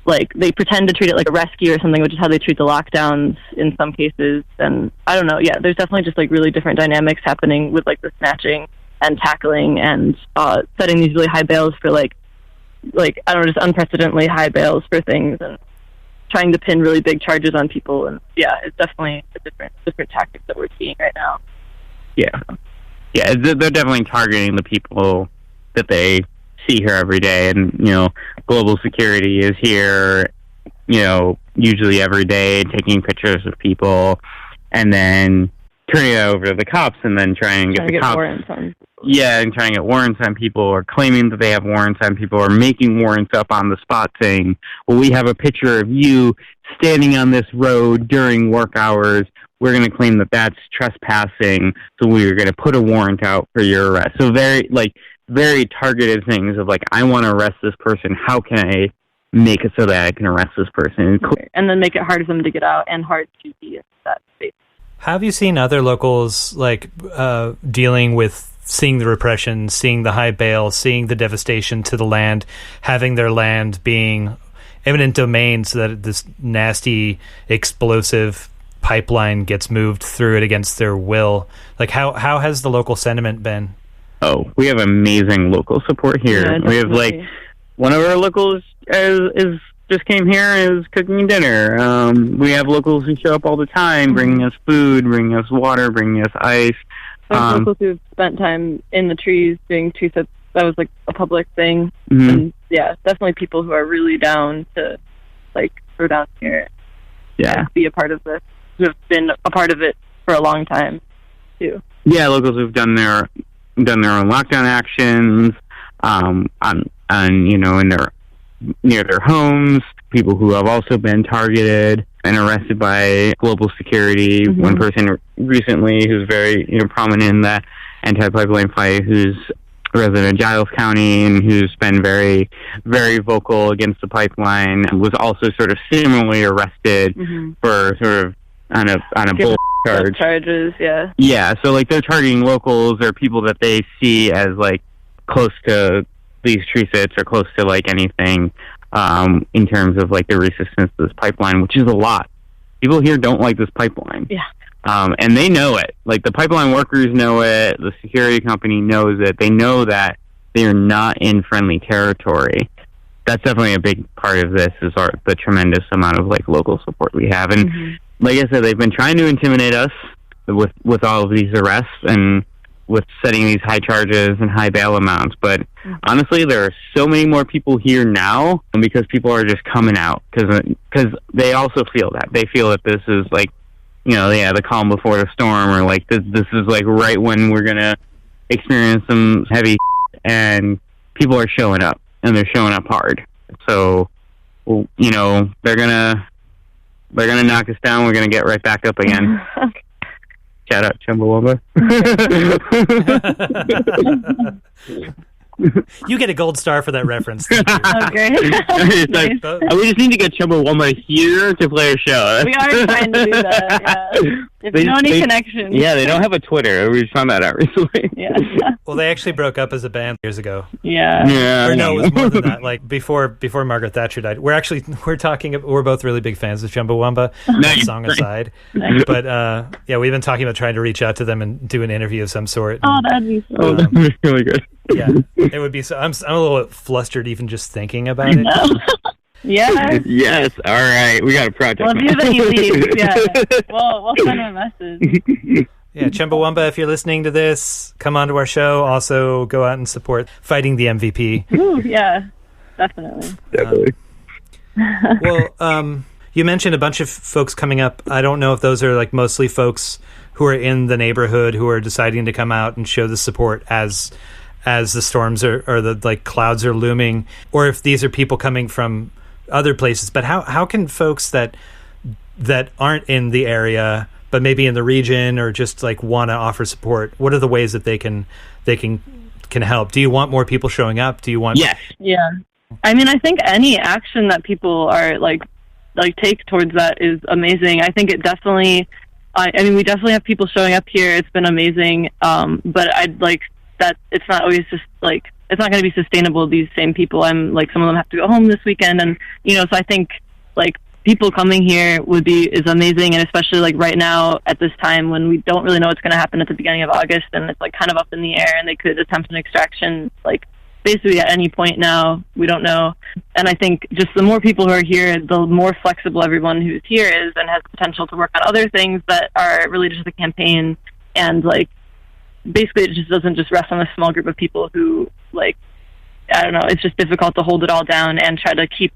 like they pretend to treat it like a rescue or something, which is how they treat the lockdowns in some cases. And I don't know, yeah, there's definitely just like really different dynamics happening with like the snatching and tackling and setting these really high bails for like I don't know, just unprecedentedly high bails for things and trying to pin really big charges on people. And yeah, it's definitely a different tactic that we're seeing right now. Yeah, they're definitely targeting the people that they see here every day. And global security is here usually every day, taking pictures of people and then turning it over to the cops and then trying to get cops warrants on. Yeah, and trying to get warrants on people, or claiming that they have warrants on people, or making warrants up on the spot saying, well, we have a picture of you standing on this road during work hours. We're going to claim that that's trespassing, so we're going to put a warrant out for your arrest. So very targeted things of like, I want to arrest this person. How can I make it so that I can arrest this person? And then make it hard for them to get out and hard to be in that space. Have you seen other locals like dealing with seeing the repression, seeing the high bail, seeing the devastation to the land, having their land being eminent domain so that this nasty, explosive pipeline gets moved through it against their will? Like, how has the local sentiment been? Oh, we have amazing local support here. Yeah, we have like one of our locals is just came here and is cooking dinner. We have locals who show up all the time, bringing us food, bringing us water, bringing us ice. There's locals who've spent time in the trees doing tree sets. That was like a public thing. Mm-hmm. And yeah, definitely people who are really down to like go down here and be a part of this, who have been a part of it for a long time too. Yeah, locals who've done their own lockdown actions, in their near their homes, people who have also been targeted and arrested by global security. Mm-hmm. One person recently who's very prominent in the anti-pipeline fight, who's a resident of Giles County and who's been very, very vocal against the pipeline, was also sort of similarly arrested for sort of on a bull charge. Charges, yeah. Yeah, so like they're targeting locals or people that they see as like close to these tree sits or close to like anything in terms of like the resistance to this pipeline, which is a lot. People here don't like this pipeline. Yeah. And they know it. Like the pipeline workers know it. The security company knows it. They know that they are not in friendly territory. That's definitely a big part of this is the tremendous amount of like local support we have. And like I said, they've been trying to intimidate us with all of these arrests and with setting these high charges and high bail amounts. But honestly, there are so many more people here now because people are just coming out because they also feel that. They feel that this is like, the calm before the storm, or like this is like right when we're going to experience some heavy and people are showing up and they're showing up hard. So, they're going to knock us down. We're going to get right back up again. Shout out Chumbawamba. You get a gold star for that reference. Thank you. Okay. We just need to get Chumbawamba here to play a show. We are trying to do that, yeah. If you know any connections. Yeah, they don't have a Twitter. We just found that out recently. Yeah. Well, they actually broke up as a band years ago. Yeah. Or no, it was more than that. Like before Margaret Thatcher died. We're both really big fans of Chumbawamba, song aside. But we've been talking about trying to reach out to them and do an interview of some sort. Oh, that'd be so cool. That'd be really good. Yeah, it would be so. I'm a little flustered even just thinking about it. Yeah. Yes. All right. We got a project. Well, do that. You leave. Yeah. We'll send him a message. Yeah, Chumbawamba, if you're listening to this, come on to our show. Also, go out and support fighting the MVP. Ooh, yeah, definitely. You mentioned a bunch of folks coming up. I don't know if those are like mostly folks who are in the neighborhood who are deciding to come out and show the support as the storms or the like clouds are looming, or if these are people coming from other places. But how can folks that aren't in the area, but maybe in the region, or just like want to offer support, what are the ways that they can help? Do you want more people showing up? Do you want? Yes. Yeah. I mean, I think any action that people are like take towards that is amazing. I think it definitely. I mean, we definitely have people showing up here. It's been amazing. But I'd like that. It's not always just like it's not going to be sustainable. These same people. I'm like some of them have to go home this weekend, and so I think like people coming here is amazing, and especially like right now at this time when we don't really know what's going to happen at the beginning of August, and it's like kind of up in the air, and they could attempt an extraction like basically at any point now. We don't know. And I think just the more people who are here, the more flexible everyone who's here is and has potential to work on other things that are related to the campaign. And like basically it just doesn't just rest on a small group of people who like, I don't know, it's just difficult to hold it all down and try to keep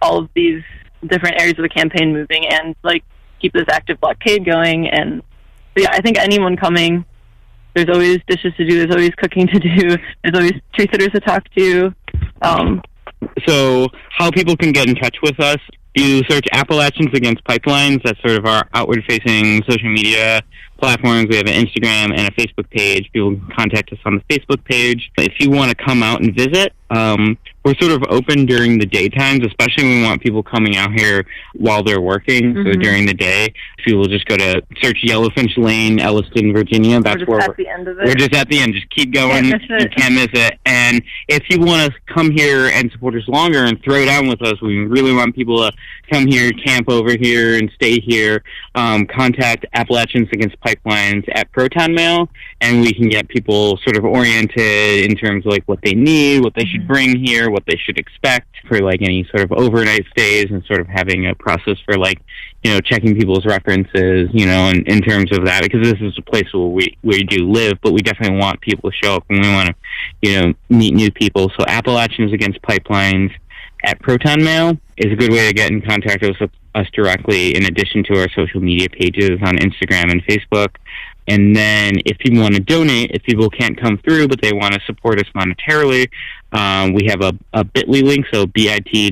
all of these different areas of the campaign moving and like keep this active blockade going. And yeah, I think anyone coming, there's always dishes to do, there's always cooking to do, there's always tree sitters to talk to. So how people can get in touch with us, you search Appalachians Against Pipelines. That's sort of our outward-facing social media platforms. We have an Instagram and a Facebook page. People can contact us on the Facebook page. If you want to come out and visit, we're sort of open during the daytimes, especially when we want people coming out here while they're working. Mm-hmm. So during the day, people just go to search Yellowfinch Lane, Elliston, Virginia. That's where at the end of it. We're just at the end. Just keep going. You can't miss it. And if you want to come here and support us longer and throw down with us, we really want people to come here, camp over here, and stay here. Contact Appalachians Against Pipelines at Proton Mail, and we can get people sort of oriented in terms of like what they need, what they should bring here, what they should expect for like any sort of overnight stays, and sort of having a process for like, checking people's references, in terms of that, because this is a place where we do live, but we definitely want people to show up and we want to, meet new people. So Appalachians Against Pipelines at Proton Mail is a good way to get in contact with us directly, in addition to our social media pages on Instagram and Facebook. And then if people want to donate, if people can't come through but they want to support us monetarily, we have a bit.ly link, so bit.ly/support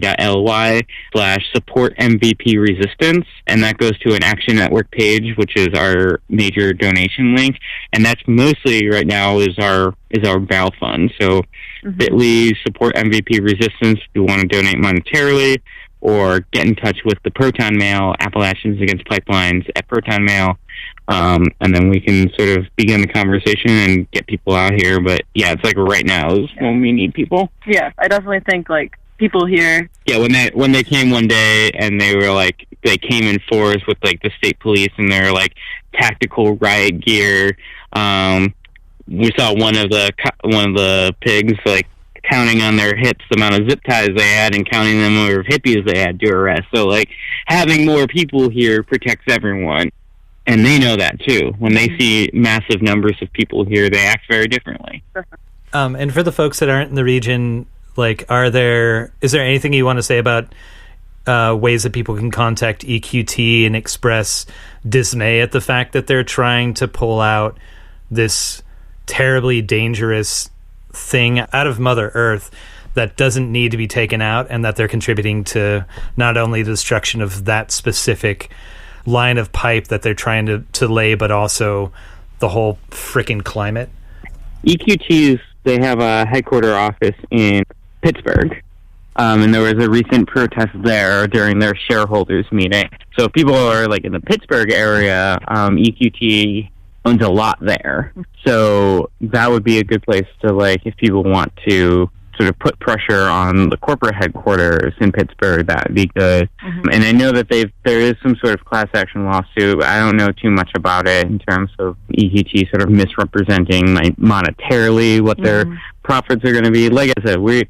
MVP resistance, and that goes to an Action Network page, which is our major donation link, and that's mostly right now is our bail fund. So bit.ly support MVP resistance if you want to donate monetarily, or get in touch with the Proton Mail, Appalachians Against Pipelines at Proton Mail, and then we can sort of begin the conversation and get people out here. But yeah, it's like right now is when we need people. Yeah, I definitely think like people here. Yeah, when they came one day and they were like, they came in force with like the state police and their like tactical riot gear. We saw one of the pigs like counting on their hips the amount of zip ties they had and counting the number of hippies they had to arrest. So like having more people here protects everyone. And they know that too. When they see massive numbers of people here, they act very differently. And for the folks that aren't in the region, like, is there anything you want to say about ways that people can contact EQT and express dismay at the fact that they're trying to pull out this terribly dangerous thing out of Mother Earth that doesn't need to be taken out, and that they're contributing to not only the destruction of that specific line of pipe that they're trying to lay, but also the whole frickin' climate? EQTs, they have a headquarter office in Pittsburgh, and there was a recent protest there during their shareholders meeting. So if people are like in the Pittsburgh area, EQT owns a lot there. So that would be a good place to, like, if people want to sort of put pressure on the corporate headquarters in Pittsburgh, that would be good. And I know that there is some sort of class action lawsuit, but I don't know too much about it in terms of EQT sort of misrepresenting like monetarily what their profits are going to be. Like I said, we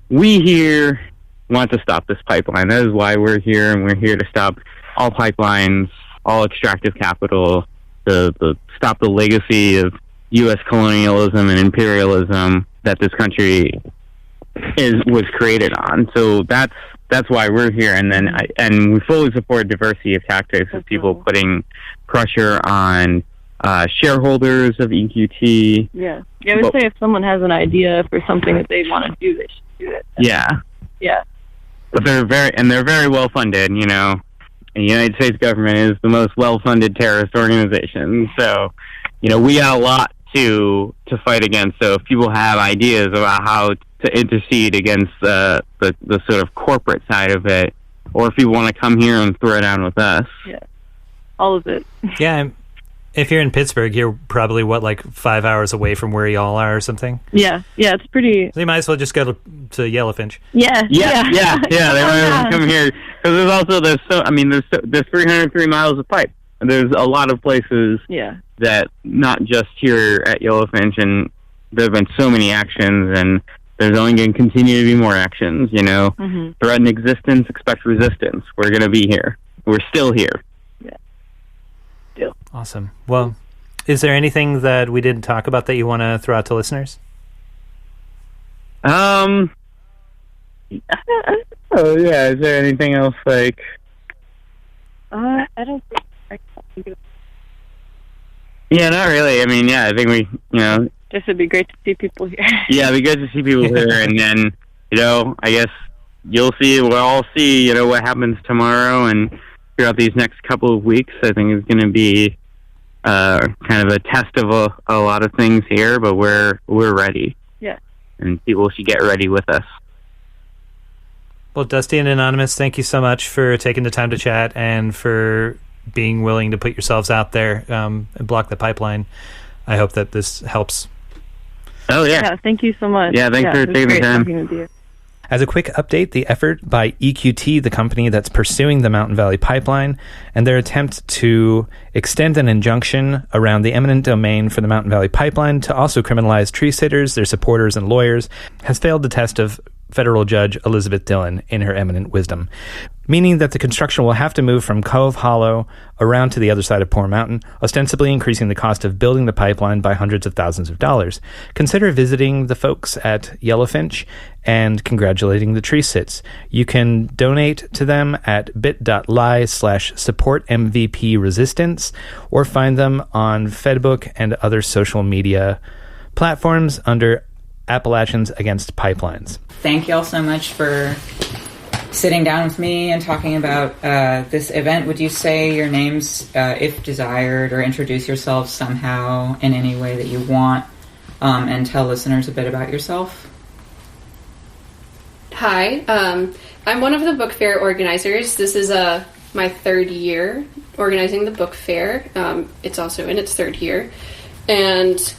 here want to stop this pipeline. That is why we're here, and we're here to stop all pipelines, all extractive capital, to stop the legacy of U.S. colonialism and imperialism that this country was created on. So that's why we're here. And then and we fully support diversity of tactics of people putting pressure on shareholders of EQT. Yeah, I would say if someone has an idea for something that they want to do, they should do it. Yeah. but they're very well funded. You know, the United States government is the most well funded terrorist organization. So, you know, we got a lot to fight against. So if people have ideas about how to intercede against the sort of corporate side of it, or if you want to come here and throw down with us. Yeah, all of it. Yeah, if you're in Pittsburgh, you're probably, 5 hours away from where y'all are or something? Yeah, it's pretty... So you might as well just go to Yellowfinch. Yeah. They might as well come here. Because there's 303 miles of pipe. And there's a lot of places that, not just here at Yellowfinch, and there have been so many actions, and there's only going to continue to be more actions, you know. Mm-hmm. Threaten existence, expect resistance. We're going to be here. We're still here. Yeah. Still. Awesome. Well, is there anything that we didn't talk about that you want to throw out to listeners? Oh, yeah. Is there anything else, like... I don't think I can think of... Yeah, not really. I mean, I think we, Just it'd be great to see people here. Yeah, it'd be good to see people here, and then, I guess we'll all see, what happens tomorrow, and throughout these next couple of weeks, I think it's going to be kind of a test of a lot of things here, but we're ready. Yeah. And people should get ready with us. Well, Dusty and Anonymous, thank you so much for taking the time to chat and for being willing to put yourselves out there and block the pipeline. I hope that this helps. Oh, yeah. Yeah, thank you so much. Yeah, thanks for taking the time. Talking with you. As a quick update, the effort by EQT, the company that's pursuing the Mountain Valley Pipeline, and their attempt to extend an injunction around the eminent domain for the Mountain Valley Pipeline to also criminalize tree sitters, their supporters, and lawyers, has failed the test of federal judge Elizabeth Dillon in her eminent wisdom, meaning that the construction will have to move from Cove Hollow around to the other side of Poor Mountain, ostensibly increasing the cost of building the pipeline by hundreds of thousands of dollars. Consider visiting the folks at Yellowfinch and congratulating the tree sits. You can donate to them at bit.ly/supportmvpresistance or find them on Fedbook and other social media platforms under Appalachians Against Pipelines. Thank y'all so much for sitting down with me and talking about this event. Would you say your names, if desired, or introduce yourselves somehow in any way that you want, and tell listeners a bit about yourself? Hi, I'm one of the book fair organizers. This is my third year organizing the book fair. It's also in its third year. And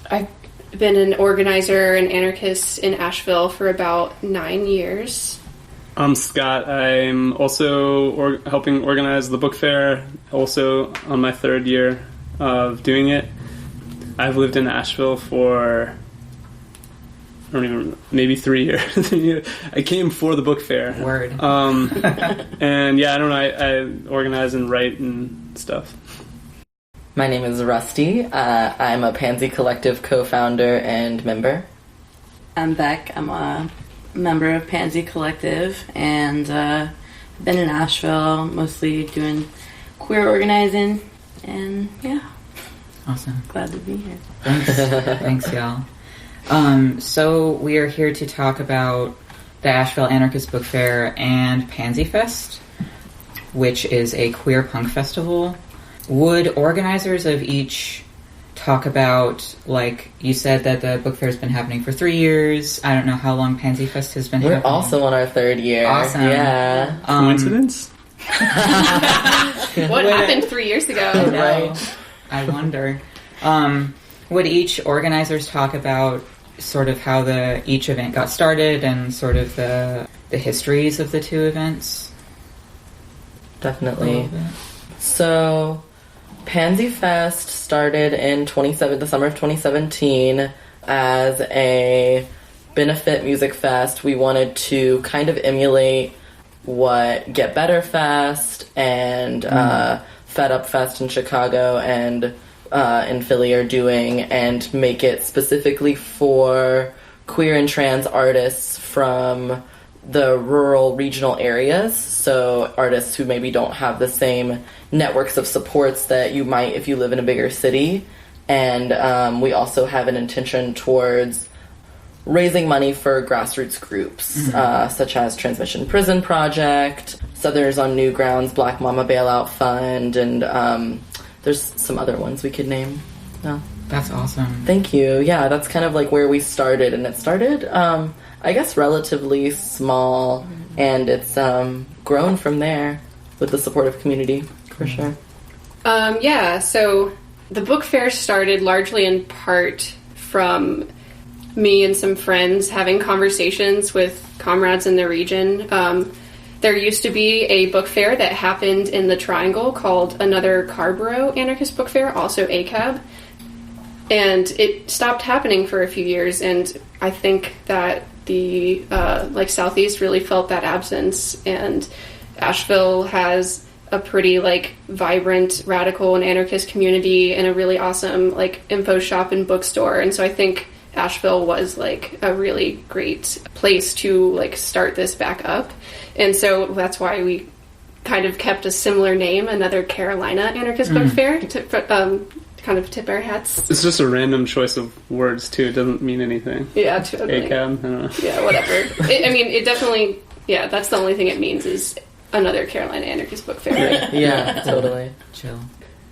I've been an organizer and anarchist in Asheville for about 9 years. I'm Scott. I'm also helping organize the book fair, also on my third year of doing it. I've lived in Asheville for, maybe 3 years. I came for the book fair. Word. And yeah, I don't know, I organize and write and stuff. My name is Rusty. I'm a Pansy Collective co-founder and member. I'm Beck. I'm a member of Pansy Collective and been in Asheville, mostly doing queer organizing, and yeah. Awesome. Glad to be here. Thanks y'all. So we are here to talk about the Asheville Anarchist Book Fair and Pansy Fest, which is a queer punk festival. Would organizers of each talk about, like, you said that the book fair has been happening for 3 years. I don't know how long Pansy Fest has been happening. We're also on our third year. Awesome. Yeah. Coincidence? What happened 3 years ago? Right. I wonder. Would each organizers talk about sort of how each event got started and sort of the histories of the two events? Definitely. So, Pansy Fest started in the summer of 2017 as a benefit music fest. We wanted to kind of emulate what Get Better Fest and Fed Up Fest in Chicago and in Philly are doing, and make it specifically for queer and trans artists from the rural regional areas, so artists who maybe don't have the same networks of supports that you might if you live in a bigger city. And we also have an intention towards raising money for grassroots groups, such as Transmission Prison Project, Southerners on New Grounds, Black Mama Bailout Fund, and there's some other ones we could name. No. That's awesome. Thank you. Yeah, that's kind of like where we started, and it started, I guess, relatively small, and it's grown from there with the supportive community, for sure. Yeah, so the book fair started largely in part from me and some friends having conversations with comrades in the region. There used to be a book fair that happened in the Triangle called Another Carborough Anarchist Book Fair, also ACAB. And it stopped happening for a few years, and I think that the Southeast really felt that absence, and Asheville has a pretty vibrant radical and anarchist community and a really awesome info shop and bookstore, and so I think Asheville was a really great place to start this back up, and so that's why we kind of kept a similar name, Another Carolina Anarchist Book Fair, to kind of tip our hats. It's just a random choice of words too. It doesn't mean anything. Yeah, totally. ACAB, I don't know. Yeah, whatever. It definitely. Yeah, that's the only thing it means is Another Carolina Anarchist Book Fair. Right? Yeah, totally. Chill.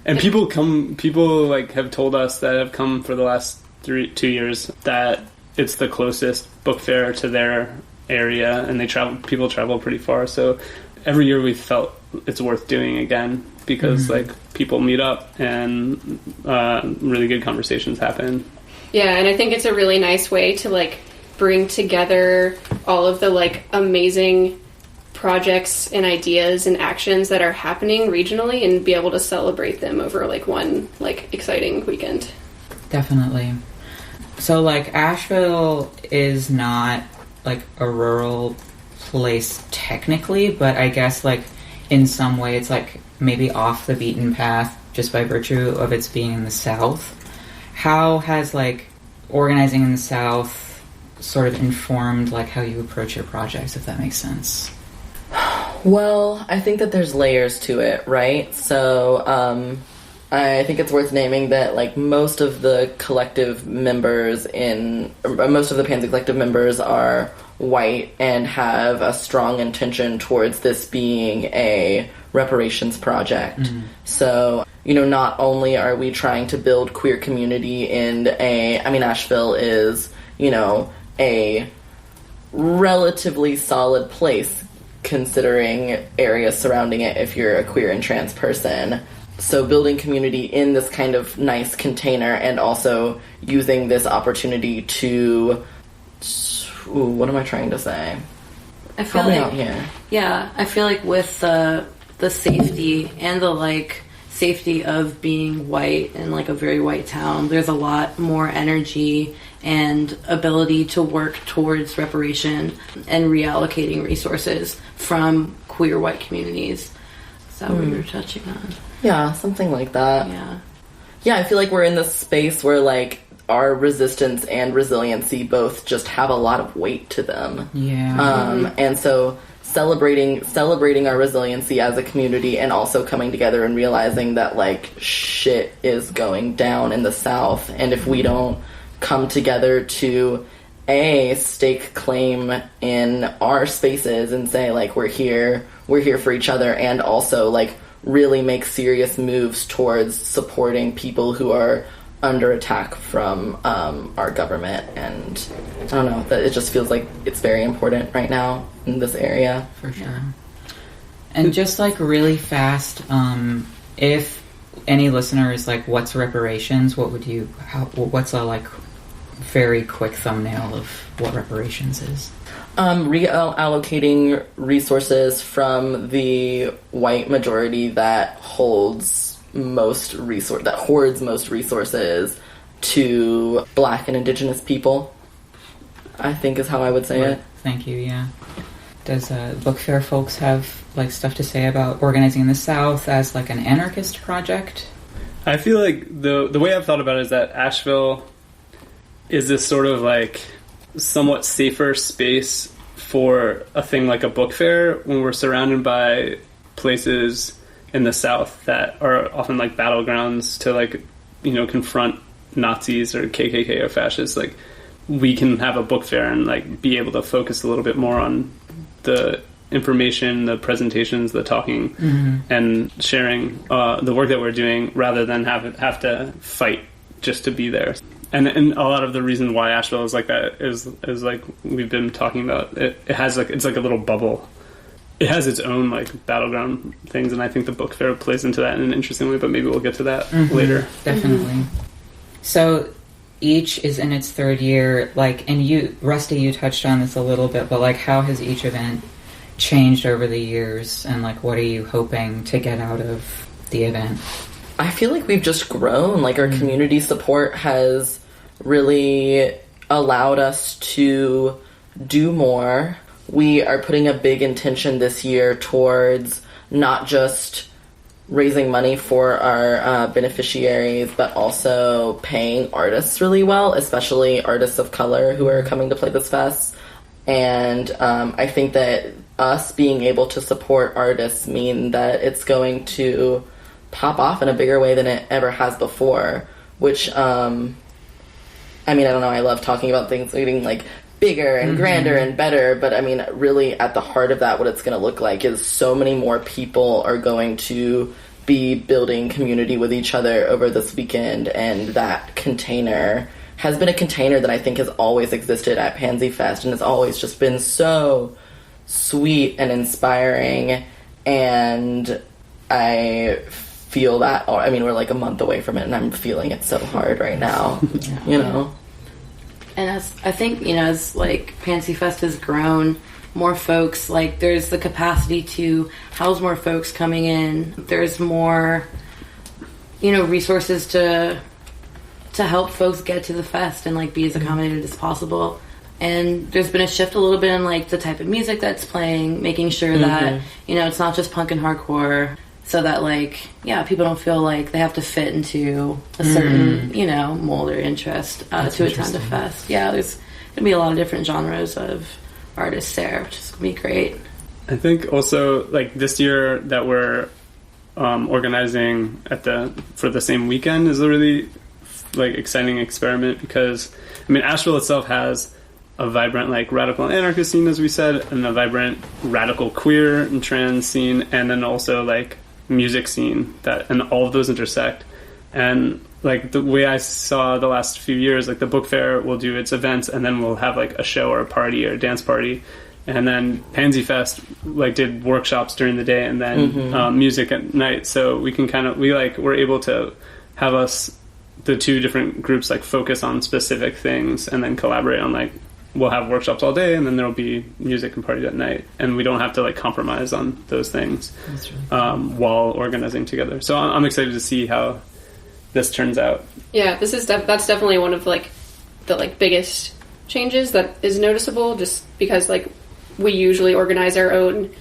And people have told us that have come for the last 2 years that it's the closest book fair to their area, and people travel pretty far. So every year we felt it's worth doing again because people meet up and really good conversations happen. Yeah, and I think it's a really nice way to bring together all of the amazing projects and ideas and actions that are happening regionally and be able to celebrate them over one exciting weekend. Definitely. So Asheville is not a rural place technically, but I guess in some way it's maybe off the beaten path just by virtue of its being in the South. How has organizing in the South sort of informed how you approach your projects, if that makes sense? Well, I think that there's layers to it, right? So I think it's worth naming that most of the collective members most of the Pansy collective members are white and have a strong intention towards this being a reparations project. So, not only are we trying to build queer community in Asheville is, a relatively solid place considering areas surrounding it if you're a queer and trans person. So building community in this kind of nice container and also using this opportunity to... what am I trying to say? I feel out here. Yeah, I feel with the safety and the safety of being white in a very white town, there's a lot more energy and ability to work towards reparation and reallocating resources from queer white communities. Is that what you were touching on? Yeah, something like that. Yeah, I feel we're in this space where our resistance and resiliency both just have a lot of weight to them. Yeah. And so celebrating our resiliency as a community and also coming together and realizing that shit is going down in the South, and if we don't come together to stake claim in our spaces and say we're here for each other, and also really make serious moves towards supporting people who are under attack from our government. And I don't know, that it just feels it's very important right now in this area. For sure. And just really fast, if any listener is what's reparations, what's a very quick thumbnail of what reparations is? Reallocating resources from the white majority that hoards most resources to Black and Indigenous people, I think is how I would say it. Thank you, yeah. Does Book Fair folks have stuff to say about organizing in the South as an anarchist project? I feel the way I've thought about it is that Asheville is this sort of somewhat safer space for a thing like a book fair when we're surrounded by places in the South that are often battlegrounds to confront Nazis or KKK or fascists. we can have a book fair and like be able to focus a little bit more on the information, the presentations, the talking, and sharing the work that we're doing, rather than have to fight just to be there. And a lot of the reason why Asheville is like that is like we've been talking about. It has like, it's like a little bubble. It has its own like battleground things, and I think the book fair plays into that in an interesting way. But maybe we'll get to that later. Definitely. So each is in its third year. Like, and you, Rusty, you touched on this a little bit, but like, how has each event changed over the years, and like, what are you hoping to get out of the event? I feel like we've just grown. Like, our community support has really allowed us to do more. We are putting a big intention this year towards not just raising money for our beneficiaries, but also paying artists really well, especially artists of color who are coming to play this fest. And I think that us being able to support artists mean that it's going to pop off in a bigger way than it ever has before, which, I mean, I don't know, I love talking about things getting, like, bigger and grander and better, but, I mean, really at the heart of that, what it's going to look like is so many more people are going to be building community with each other over this weekend, and that container has been a container that I think has always existed at Pansy Fest, and has always just been so sweet and inspiring, and I feel that, I mean, we're like a month away from it, and I'm feeling it so hard right now, you know? And as I think, you know, as like Pansy Fest has grown, more folks, like there's the capacity to house more folks coming in. There's more, you know, resources to help folks get to the fest and like be as accommodated as possible. And there's been a shift a little bit in like the type of music that's playing, making sure that, you know, it's not just punk and hardcore, so that like, yeah, people don't feel like they have to fit into a certain, you know, mold or interest to attend a fest. Yeah, there's going to be a lot of different genres of artists there, which is going to be great. I think also like this year that we're organizing for the same weekend is a really like exciting experiment, because I mean, Asheville itself has a vibrant like radical anarchist scene, as we said, and a vibrant radical queer and trans scene, and then also like music scene, that, and all of those intersect. And like the way I saw the last few years, like the book fair will do its events, and then we'll have like a show or a party or a dance party, and then Pansy Fest like did workshops during the day, and then music at night. So we can we're able to have the two different groups like focus on specific things, and then collaborate on like, we'll have workshops all day, and then there'll be music and parties at night, and we don't have to like compromise on those things while organizing together. So I'm excited to see how this turns out. Yeah, that's definitely one of like the like biggest changes that is noticeable, just because like we usually organize our own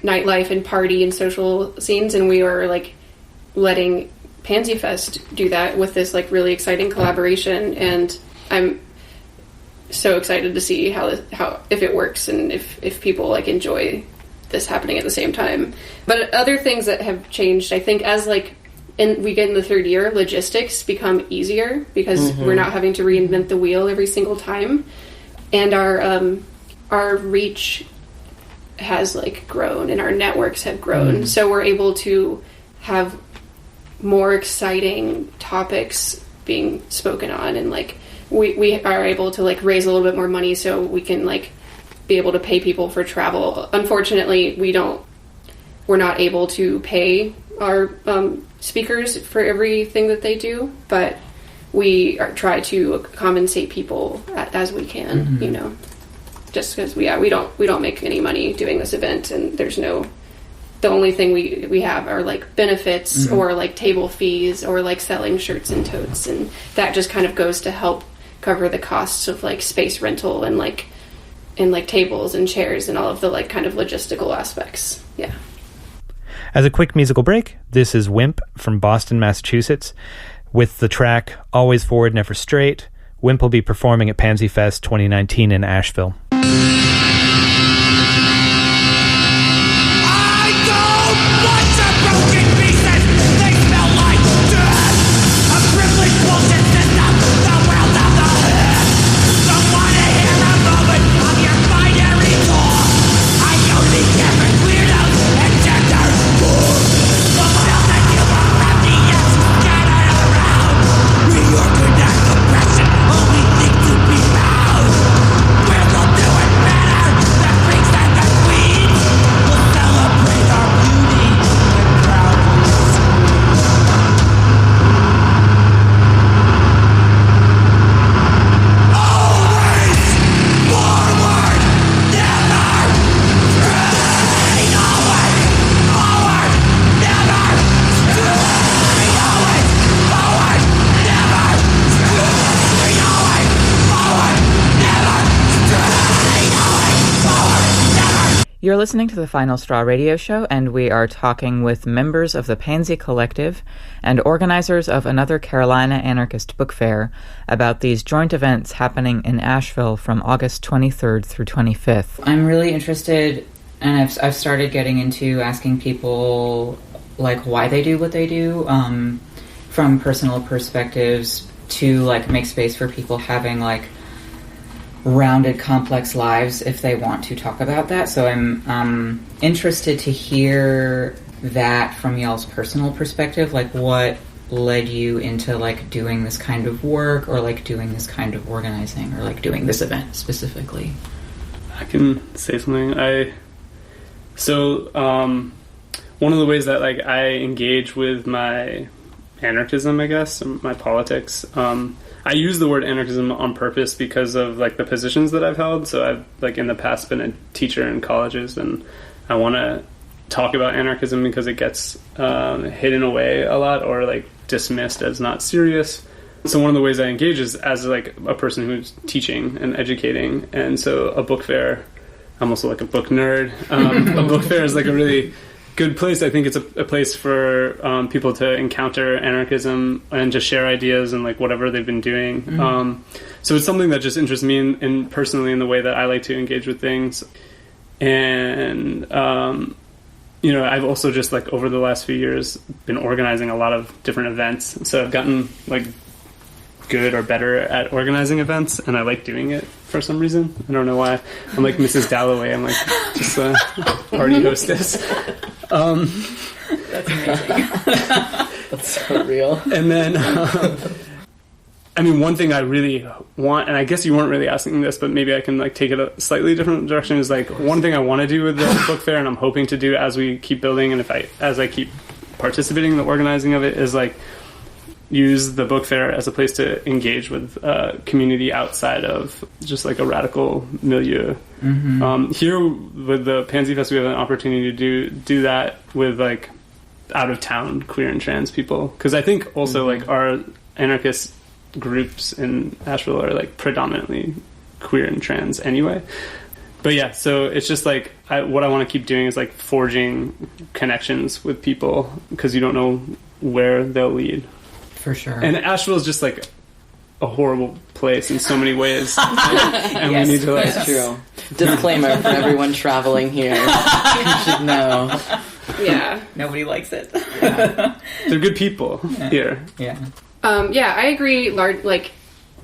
nightlife and party and social scenes, and we are like letting Pansy Fest do that with this like really exciting collaboration, and I'm so excited to see how if it works, and if people like enjoy this happening at the same time. But other things that have changed, I think, as like we get in the third year, logistics become easier, because we're not having to reinvent the wheel every single time, and our reach has like grown, and our networks have grown, so we're able to have more exciting topics being spoken on, and like we are able to like raise a little bit more money so we can like be able to pay people for travel. Unfortunately, we're not able to pay our speakers for everything that they do, but we try to compensate people as we can, you know, just because we don't make any money doing this event, and the only thing we have are like benefits or like table fees or like selling shirts and totes, and that just kind of goes to help cover the costs of like space rental and like tables and chairs and all of the like kind of logistical aspects. Yeah. As a quick musical break, this is Wimp from Boston, Massachusetts, with the track Always Forward, Never Straight. Wimp will be performing at Pansy Fest 2019 in Asheville. Bullshit system, the world of the hood. The You're listening to the Final Straw radio show, and we are talking with members of the Pansy Collective and organizers of another Carolina anarchist book fair about these joint events happening in Asheville from August 23rd through 25th. I'm really interested, and I've started getting into asking people like why they do what they do, from personal perspectives to like make space for people having like rounded, complex lives if they want to talk about that. So I'm interested to hear that from y'all's personal perspective, like what led you into like doing this kind of work or like doing this kind of organizing or like doing this event specifically. I can say something. One of the ways that like I engage with my anarchism, I guess, my politics, I use the word anarchism on purpose because of like the positions that I've held. So I've like in the past been a teacher in colleges, and I want to talk about anarchism because it gets hidden away a lot or like dismissed as not serious. So one of the ways I engage is as like a person who's teaching and educating, and so a book fair. I'm also like a book nerd. A book fair is like a really good place. I think it's a place for people to encounter anarchism and just share ideas and like whatever they've been doing. Mm-hmm. So it's something that just interests me in personally in the way that I like to engage with things. And I've also just like over the last few years been organizing a lot of different events. So I've gotten like good or better at organizing events, and I like doing it for some reason. I don't know why. I'm like Mrs. Dalloway. I'm like just a party hostess. That's amazing. That's so real. And then, one thing I really want, and I guess you weren't really asking this, but maybe I can like take it a slightly different direction, is like one thing I want to do with the book fair, and I'm hoping to do as we keep building, and as I keep participating in the organizing of it, is like use the book fair as a place to engage with community outside of just like a radical milieu. Mm-hmm. Here with the Pansy Fest, we have an opportunity to do that with like out of town queer and trans people, because I think also like our anarchist groups in Asheville are like predominantly queer and trans anyway. But yeah, so it's just like what I want to keep doing is like forging connections with people, because you don't know where they'll lead. For sure. And Asheville is just like a horrible place in so many ways. And yes, we need to like... That's true. Disclaimer for everyone traveling here. You should know. Yeah. Nobody likes it. Yeah. They're good people here. Yeah. I agree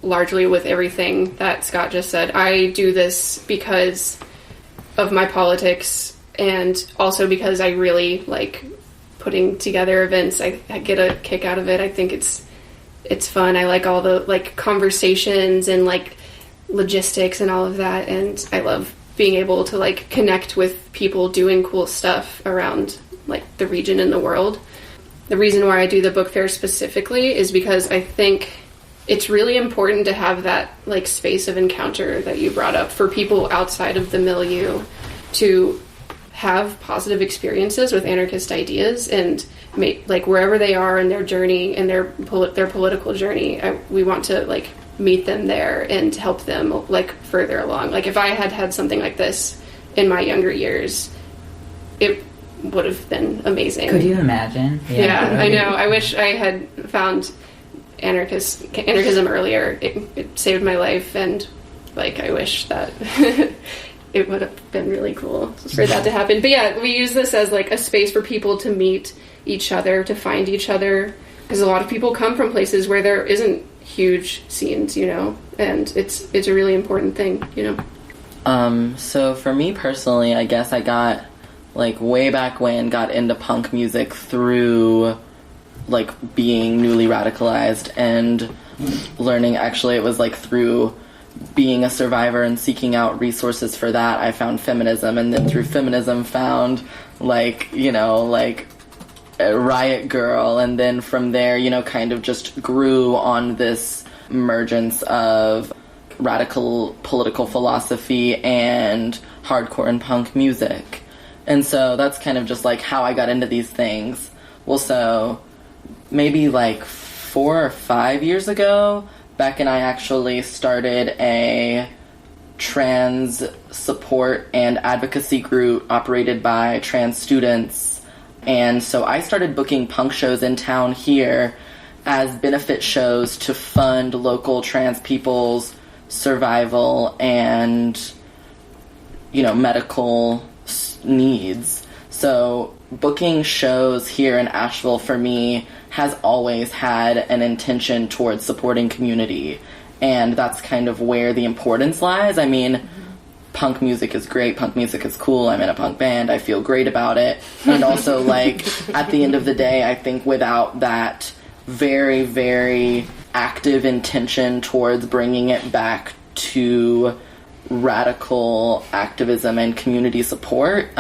largely with everything that Scott just said. I do this because of my politics, and also because I really like putting together events. I get a kick out of it. I think it's fun. I like all the like conversations and like logistics and all of that, and I love being able to like connect with people doing cool stuff around like the region and the world. The reason why I do the book fair specifically is because I think it's really important to have that like space of encounter that you brought up for people outside of the milieu to have positive experiences with anarchist ideas, and like wherever they are in their journey and their political journey, we want to like meet them there and help them like further along. Like if I had something like this in my younger years, it would have been amazing. Could you imagine? Yeah, I know. I wish I had found anarchism earlier. It saved my life, and like I wish that it would have been really cool for that to happen. But yeah, we use this as like a space for people to meet each other, to find each other, because a lot of people come from places where there isn't huge scenes, and it's a really important thing, So for me personally, I guess I got like way back when got into punk music through like being newly radicalized and learning. Actually, it was like through being a survivor and seeking out resources for that, I found feminism, and then through feminism found like a Riot Girl, and then from there kind of just grew on this emergence of radical political philosophy and hardcore and punk music. And so that's kind of just like how I got into these things. Well, so maybe like 4 or 5 years ago, Beck and I actually started a trans support and advocacy group operated by trans students. And so I started booking punk shows in town here as benefit shows to fund local trans people's survival and, medical needs. So booking shows here in Asheville for me has always had an intention towards supporting community. And that's kind of where the importance lies. I mean, punk music is great. Punk music is cool. I'm in a punk band. I feel great about it. And also, at the end of the day, I think without that very, very active intention towards bringing it back to radical activism and community support,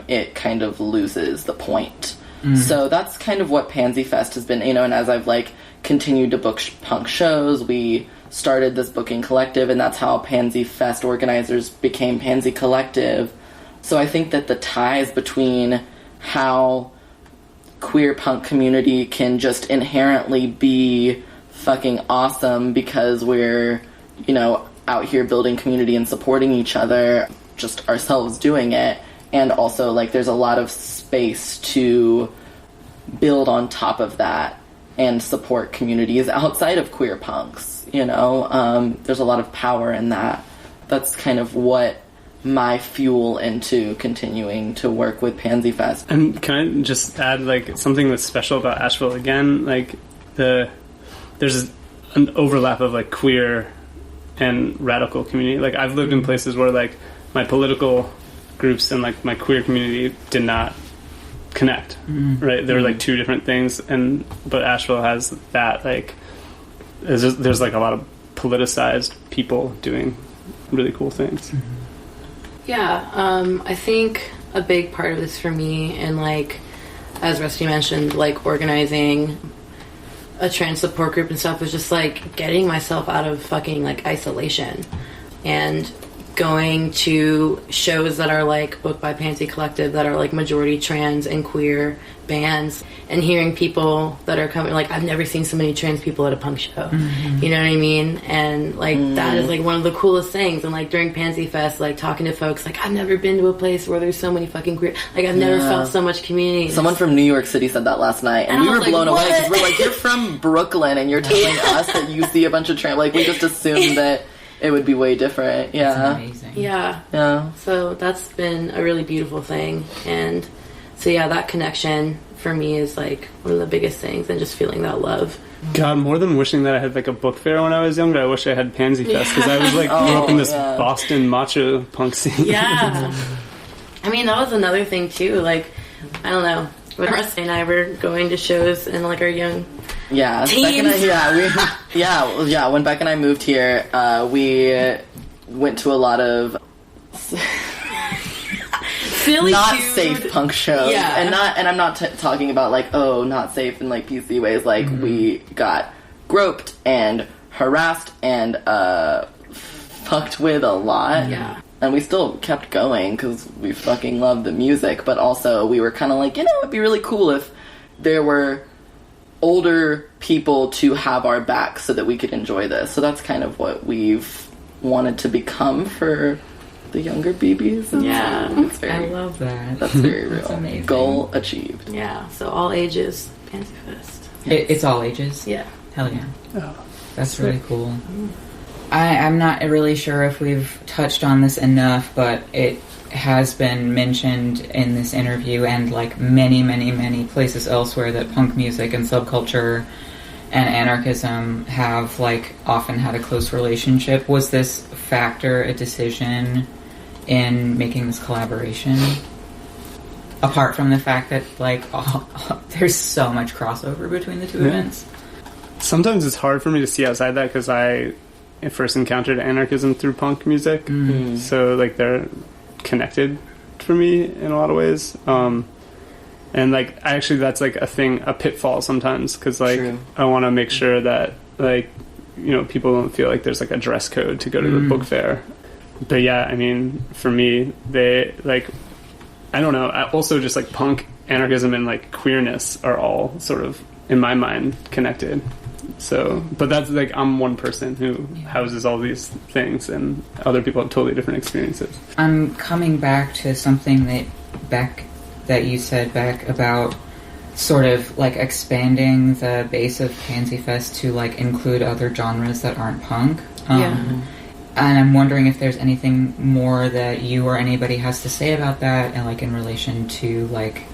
it kind of loses the point. So that's kind of what Pansy Fest has been, and as I've continued to book punk shows, we started this booking collective, and that's how Pansy Fest organizers became Pansy Collective. So I think that the ties between how queer punk community can just inherently be fucking awesome because we're, out here building community and supporting each other, just ourselves doing it, and also, there's a lot of space to build on top of that and support communities outside of queer punks. There's a lot of power in that. That's kind of what my fuel into continuing to work with Pansy Fest. And can I just add something that's special about Asheville again? There's an overlap of queer and radical community. I've lived in places where my political groups and my queer community did not connect. Right? They were two different things, but Asheville has that there's a lot of politicized people doing really cool things. Yeah, I think a big part of this for me, and as Rusty mentioned, organizing a trans support group and stuff, was just getting myself out of fucking isolation and going to shows that are booked by Pansy Collective that are majority trans and queer bands, and hearing people that are coming, I've never seen so many trans people at a punk show. You know what I mean? And that is one of the coolest things. And during Pansy Fest, talking to folks, I've never been to a place where there's so many fucking queer, I've never felt so much community. Someone from New York City said that last night, and we were blown away because we're you're from Brooklyn and you're telling us that you see a bunch of trans, we just assumed that it would be way different. Yeah. That's amazing. Yeah. So that's been a really beautiful thing. And so, that connection for me is one of the biggest things, and just feeling that love. God, more than wishing that I had a book fair when I was younger, I wish I had Pansy Fest, because I was grew up in this Boston macho punk scene. Yeah. I mean, that was another thing too. I don't know. When Rusty and I were going to shows in our young teens. When Beck and I moved here, we went to a lot of not safe punk shows, and I'm not talking about not safe in PC ways. We got groped and harassed and fucked with a lot. Yeah. And we still kept going because we fucking loved the music, but also we were kind of it'd be really cool if there were older people to have our back so that we could enjoy this. So that's kind of what we've wanted to become for the younger BBs. I love that. That's very real. That's amazing. Goal achieved. Yeah, so all ages, Pansy Fest. It's all ages? Yeah. Hell yeah. Oh, that's really cool. I'm not really sure if we've touched on this enough, but it has been mentioned in this interview and many, many, many places elsewhere that punk music and subculture and anarchism have often had a close relationship. Was this factor a decision in making this collaboration? Apart from the fact that there's so much crossover between the two events. Sometimes it's hard for me to see outside that because I first encountered anarchism through punk music, so they're connected for me in a lot of ways. And actually that's a pitfall sometimes, because I want to make sure that people don't feel there's a dress code to go to the book fair. But yeah, I mean, for me, they I don't know. Also, just punk, anarchism, and queerness are all sort of, in my mind, connected. So, but that's like, I'm one person who houses all these things, and other people have totally different experiences. I'm coming back to something that you said, Beck, about sort of like expanding the base of Pansy Fest to like include other genres that aren't punk. And I'm wondering if there's anything more that you or anybody has to say about that, and like in relation to like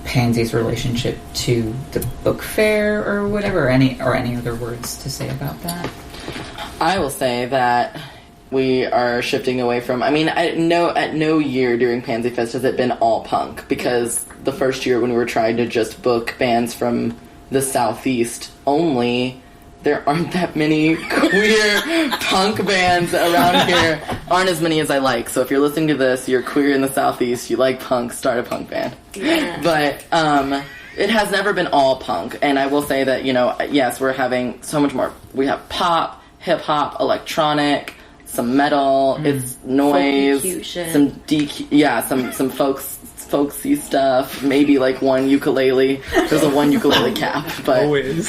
Pansy's relationship to the book fair or whatever, or any other words to say about that. I will say that we are shifting away from, I mean, at no year during Pansy Fest has it been all punk, because the first year when we were trying to just book bands from the Southeast only, there aren't that many queer punk bands around here. Aren't as many as I like. So if you're listening to this, you're queer in the Southeast, you like punk, start a punk band. Yeah. But it has never been all punk. And I will say that, you know, yes, we're having so much more. We have pop, hip-hop, electronic, some metal, it's noise, some folksy stuff, maybe like one ukulele. There's a one ukulele cap, but always.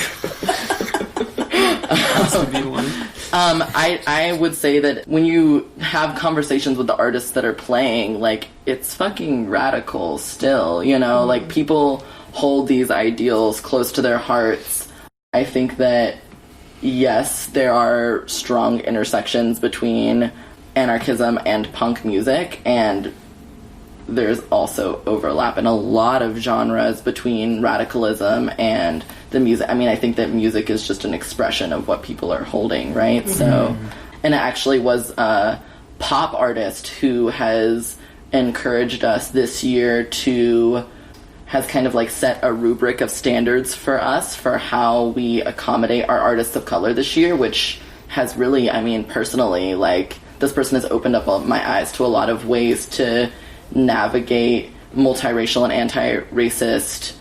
I would say that when you have conversations with the artists that are playing, like, it's fucking radical still, you know? Like, people hold these ideals close to their hearts. I think that, yes, there are strong intersections between anarchism and punk music, and there's also overlap in a lot of genres between radicalism and the music. I mean, I think that music is just an expression of what people are holding, right? Mm-hmm. So, and it actually was a pop artist who has encouraged us this year has kind of like set a rubric of standards for us for how we accommodate our artists of color this year, which has really, I mean, personally, like, this person has opened up my eyes to a lot of ways to navigate multiracial and anti-racist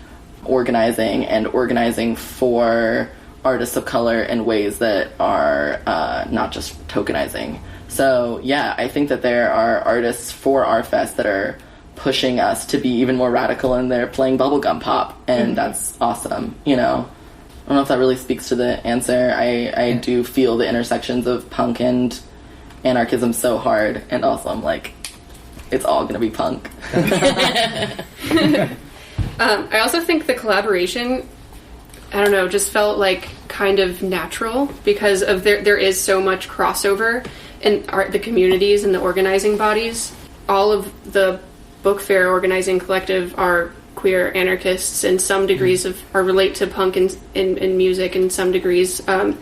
organizing for artists of color in ways that are not just tokenizing. So yeah, I think that there are artists for our fest that are pushing us to be even more radical, and they're playing bubblegum pop, and that's awesome, you know. I don't know if that really speaks to the answer. I do feel the intersections of punk and anarchism so hard, and also I'm like, it's all gonna be punk. I also think the collaboration, I don't know, just felt like kind of natural because of there is so much crossover in the communities and the organizing bodies. All of the book fair organizing collective are queer anarchists in some degrees or relate to punk in music in some degrees. And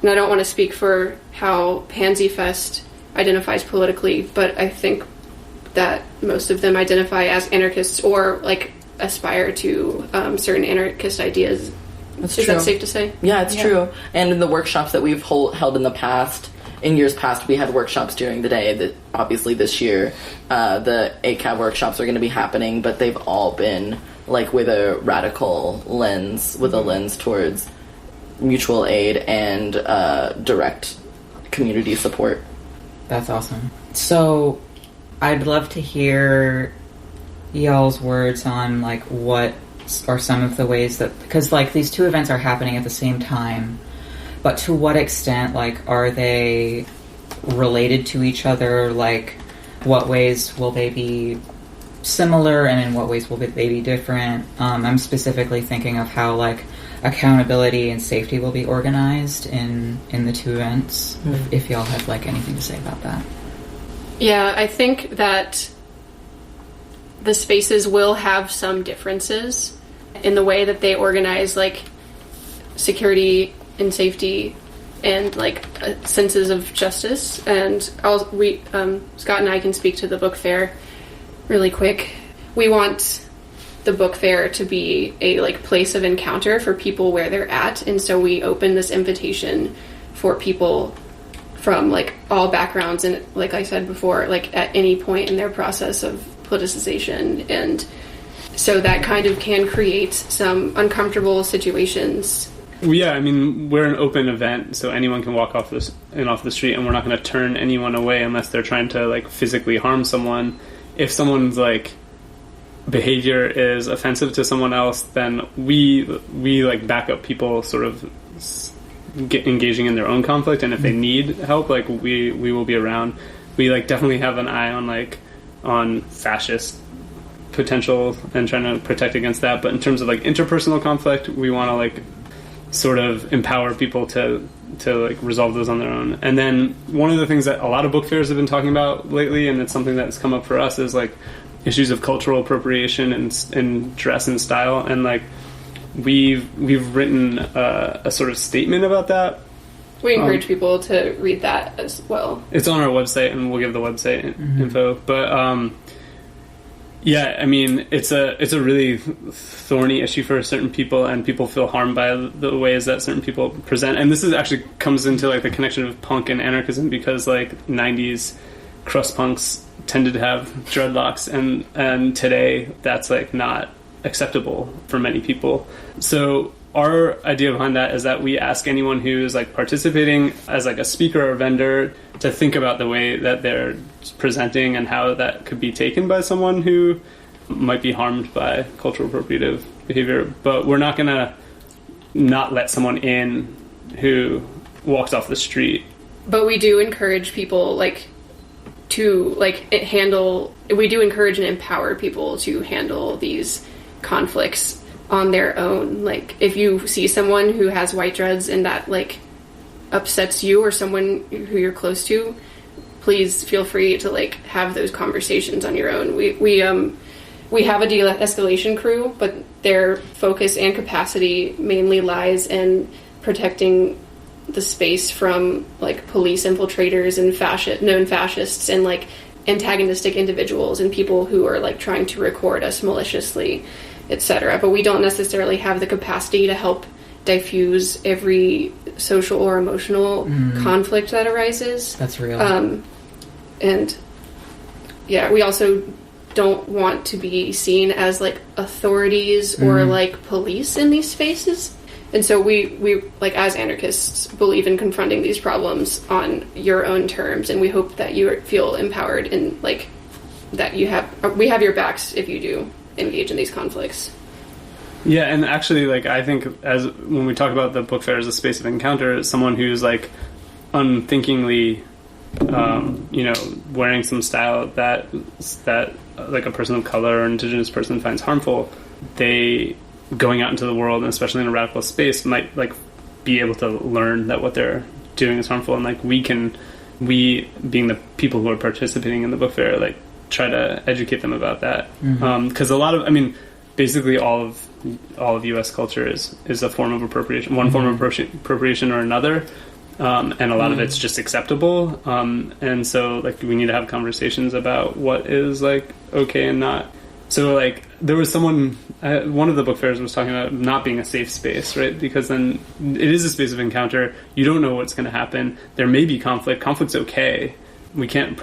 I don't want to speak for how Pansy Fest identifies politically, but I think that most of them identify as anarchists or like aspire to certain anarchist ideas. That's Is true. that safe to say? Yeah, it's true. And in the workshops that we've held in the past, in years past, we had workshops during the day. That obviously this year, the ACAB workshops are going to be happening, but they've all been like with a radical lens, with a lens towards mutual aid and direct community support. That's awesome. So, I'd love to hear y'all's words on like what are some of the ways that, because like these two events are happening at the same time, but to what extent like are they related to each other? Like what ways will they be similar and in what ways will they be different? I'm specifically thinking of how like accountability and safety will be organized in the two events. If y'all have like anything to say about that. Yeah, I think that the spaces will have some differences in the way that they organize, like, security and safety and, like, senses of justice. And Scott and I can speak to the book fair really quick. We want the book fair to be a, like, place of encounter for people where they're at. And so we open this invitation for people from, like, all backgrounds and, like I said before, like, at any point in their process of politicization. And so that kind of can create some uncomfortable situations. Yeah, I mean, we're an open event, so anyone can walk off the street, and we're not going to turn anyone away unless they're trying to, like, physically harm someone. If someone's, like, behavior is offensive to someone else, then we like, back up people sort of engaging in their own conflict, and if they need help, like we will be around. We like definitely have an eye on fascist potential and trying to protect against that. But in terms of like interpersonal conflict, we want to like sort of empower people to like resolve those on their own. And then one of the things that a lot of book fairs have been talking about lately, and it's something that's come up for us, is like issues of cultural appropriation and dress and style. And like we've written a sort of statement about that. We encourage people to read that as well. It's on our website, and we'll give the website info. But yeah, I mean, it's a really thorny issue for certain people, and people feel harmed by the ways that certain people present. And this is actually comes into like the connection of punk and anarchism, because like 90s crust punks tended to have dreadlocks, and today that's like not acceptable for many people. So our idea behind that is that we ask anyone who is like participating as like a speaker or vendor to think about the way that they're presenting and how that could be taken by someone who might be harmed by cultural appropriative behavior. But we're not going to not let someone in who walks off the street. But we do encourage people to handle. We do encourage and empower people to handle these conflicts on their own. Like, if you see someone who has white dreads and that like upsets you, or someone who you're close to, please feel free to like have those conversations on your own. We have a de-escalation crew, but their focus and capacity mainly lies in protecting the space from like police infiltrators and known fascists and like antagonistic individuals and people who are like trying to record us maliciously, etc. But we don't necessarily have the capacity to help diffuse every social or emotional conflict that arises. That's real. And yeah, we also don't want to be seen as like authorities or like police in these spaces. And so we like, as anarchists, believe in confronting these problems on your own terms, and we hope that you feel empowered and like that we have your backs if you do engage in these conflicts. Yeah, and actually, like, I think as when we talk about the book fair as a space of encounter, someone who's like unthinkingly, wearing some style that like a person of color or indigenous person finds harmful, they going out into the world, and especially in a radical space, might like be able to learn that what they're doing is harmful, and like we being the people who are participating in the book fair, like try to educate them about that, because basically all of U.S. culture is a form of appropriation, one form of appropriation or another, and a lot of it's just acceptable, and so like we need to have conversations about what is like okay and not. So like there was someone, one of the book fairs was talking about not being a safe space, right? Because then it is a space of encounter. You don't know what's going to happen. There may be conflict. Conflict's okay. We can't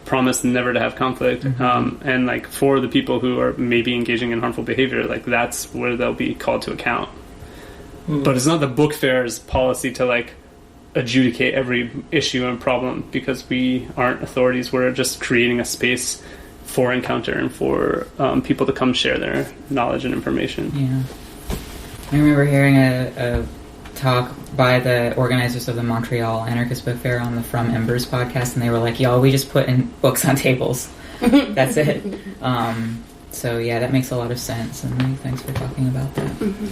promise never to have conflict. And like for the people who are maybe engaging in harmful behavior, like that's where they'll be called to account. But it's not the book fair's policy to like adjudicate every issue and problem, because we aren't authorities. We're just creating a space for encounter and for people to come share their knowledge and information. Yeah. I remember hearing a talk by the organizers of the Montreal Anarchist Book Fair on the From Embers podcast, and they were like, y'all, we just put in books on tables. That's it. So yeah, that makes a lot of sense, and thanks for talking about that.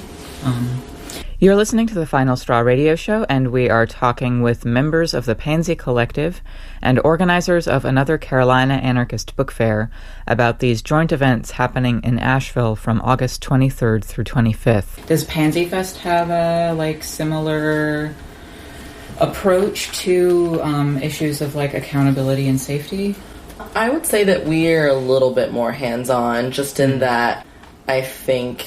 You're listening to the Final Straw radio show, and we are talking with members of the Pansy Collective and organizers of another Carolina anarchist book fair about these joint events happening in Asheville from August 23rd through 25th. Does Pansy Fest have a similar approach to issues of accountability and safety? I would say that we're a little bit more hands-on, just in that I think...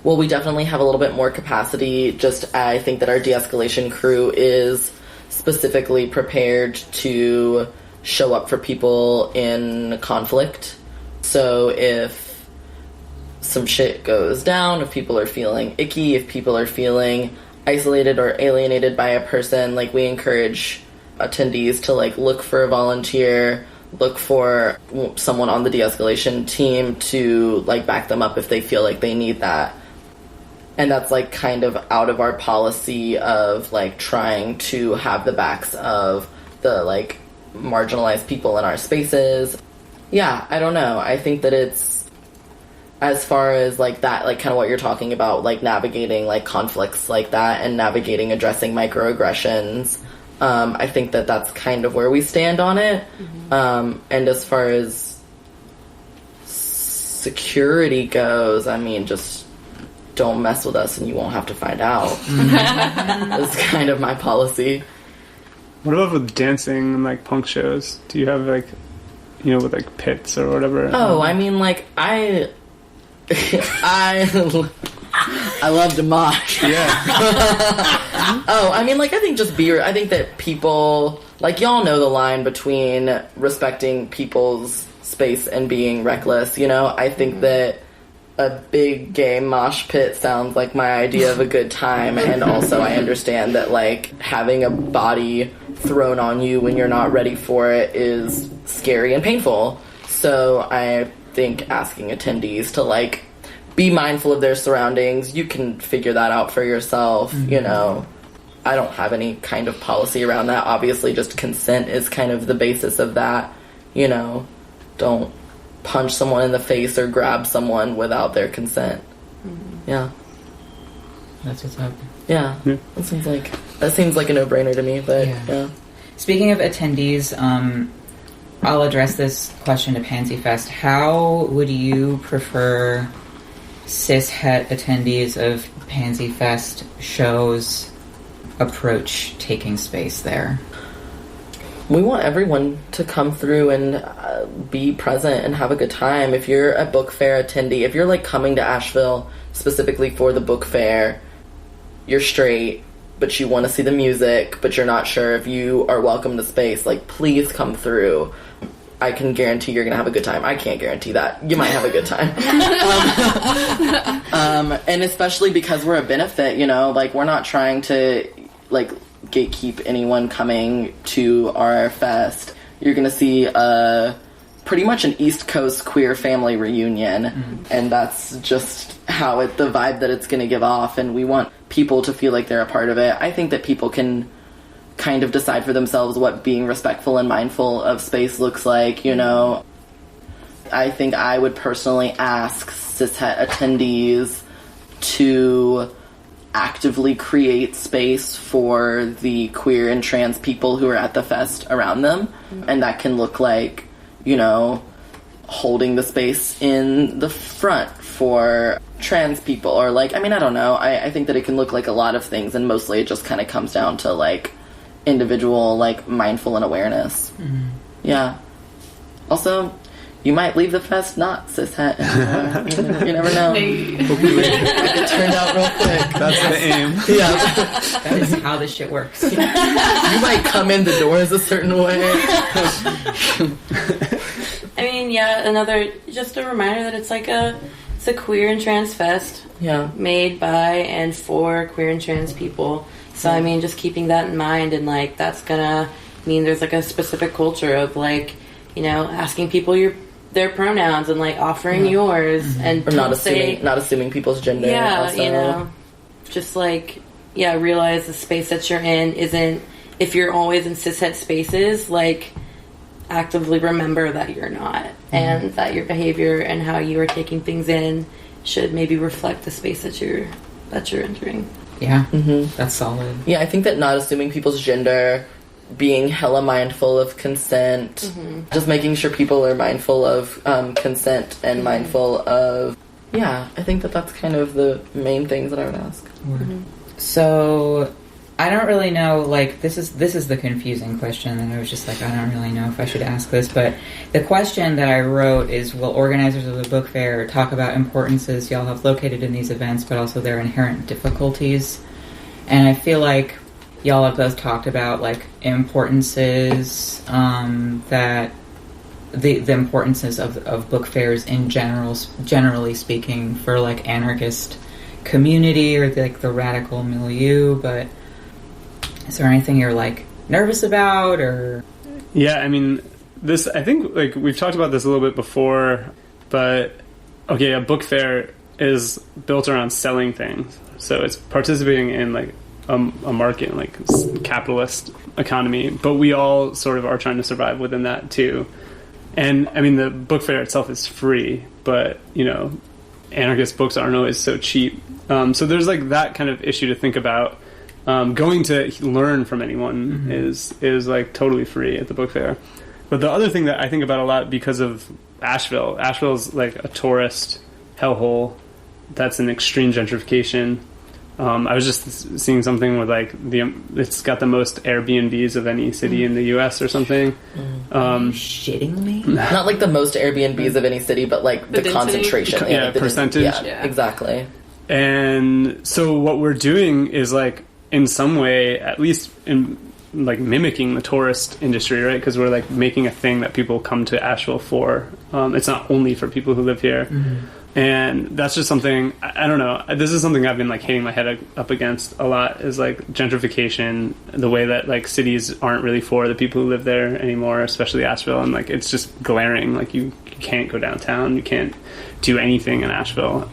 Well, we definitely have a little bit more capacity. Just I think that our de-escalation crew is specifically prepared to show up for people in conflict. So if some shit goes down, if people are feeling icky, if people are feeling isolated or alienated by a person, we encourage attendees to look for a volunteer, look for someone on the de-escalation team to back them up if they feel like they need that. And that's, like, kind of out of our policy of, like, trying to have the backs of the, like, marginalized people in our spaces. Yeah, I don't know. I think that it's, as far as, like, that, like, kind of what you're talking about, like, navigating, like, conflicts like that and navigating addressing microaggressions, I think that that's kind of where we stand on it. And as far as security goes, I mean, just don't mess with us and you won't have to find out. That's kind of my policy. What about with dancing and, like, punk shows? Do you have, like, you know, with, like, pits or whatever? Oh, I mean, like, I love to mosh. Yeah. Oh, I mean, like, I think I think that people, like, y'all know the line between respecting people's space and being reckless, you know? I think that a big gay mosh pit sounds like my idea of a good time, and also I understand that, like, having a body thrown on you when you're not ready for it is scary and painful. So I think asking attendees to, like, be mindful of their surroundings, you can figure that out for yourself, you know. I don't have any kind of policy around that. Obviously, just consent is kind of the basis of that, you know. Don't punch someone in the face or grab someone without their consent. Yeah. That's what's up. Yeah. That seems like a no-brainer to me, but yeah. Speaking of attendees, I'll address this question to Pansy Fest. How would you prefer cis-het attendees of Pansy Fest shows approach taking space there? We want everyone to come through and be present and have a good time. If you're a book fair attendee, if you're, like, coming to Asheville specifically for the book fair, you're straight, but you want to see the music, but you're not sure if you are welcome to space, like, please come through. I can guarantee you're going to have a good time. I can't guarantee that. You might have a good time. And especially because we're a benefit, you know, like, we're not trying to, like, gatekeep anyone coming to our fest. You're going to see pretty much an East Coast queer family reunion, and that's just how the vibe that it's going to give off, and we want people to feel like they're a part of it. I think that people can kind of decide for themselves what being respectful and mindful of space looks like, you know. I think I would personally ask cishet attendees to actively create space for the queer and trans people who are at the fest around them. And that can look like, you know, holding the space in the front for trans people, or, like, I mean, I don't know. I think that it can look like a lot of things, and mostly it just kind of comes down to, like, individual, like, mindful and awareness. Yeah. Also, you might leave the fest not cishet. You never know. It turned out real quick. That's the aim. Yeah. That is how this shit works. You might come in the doors a certain way. I mean, yeah, just a reminder that it's a queer and trans fest. Yeah. Made by and for queer and trans people. So, I mean, just keeping that in mind, and, like, that's gonna mean there's, like, a specific culture of, like, you know, asking people their pronouns and, like, offering yours, and or not assuming people's gender. Yeah, also. you know, just, like, yeah, realize the space that you're in isn't, if you're always in cishet spaces, like, actively remember that you're not, and that your behavior and how you are taking things in should maybe reflect the space that you're entering. Yeah, that's solid. Yeah, I think that not assuming people's gender, being hella mindful of consent, just making sure people are mindful of consent and mindful of, yeah, I think that that's kind of the main things that I would ask. So, I don't really know, like, this is the confusing question, and I was just like, I don't really know if I should ask this, but the question that I wrote is, will organizers of the book fair talk about importances y'all have located in these events, but also their inherent difficulties? And I feel like y'all have both talked about, like, importances, that the importances of book fairs in generally speaking, for, like, anarchist community or, like, the radical milieu, but is there anything you're, like, nervous about, or? Yeah, I mean, I think, like, we've talked about this a little bit before, but, okay, a book fair is built around selling things. So it's participating in like a market, like capitalist economy, but we all sort of are trying to survive within that too. And I mean, the book fair itself is free, but you know, anarchist books aren't always so cheap. So there's like that kind of issue to think about. Going to learn from anyone is like totally free at the book fair. But the other thing that I think about a lot because of Asheville's like a tourist hellhole that's an extreme gentrification. I was just seeing something with like it's got the most Airbnbs of any city in the U.S. or something. Are you shitting me? Not like the most Airbnbs of any city, but like the concentration. Yeah, like percentage. Yeah, exactly. And so what we're doing is like in some way, at least in like mimicking the tourist industry, right? Because we're like making a thing that people come to Asheville for. It's not only for people who live here. And that's just something, I don't know, this is something I've been like hitting my head up against a lot, is like gentrification, the way that like cities aren't really for the people who live there anymore, especially Asheville, and like it's just glaring, like you can't go downtown, you can't do anything in Asheville.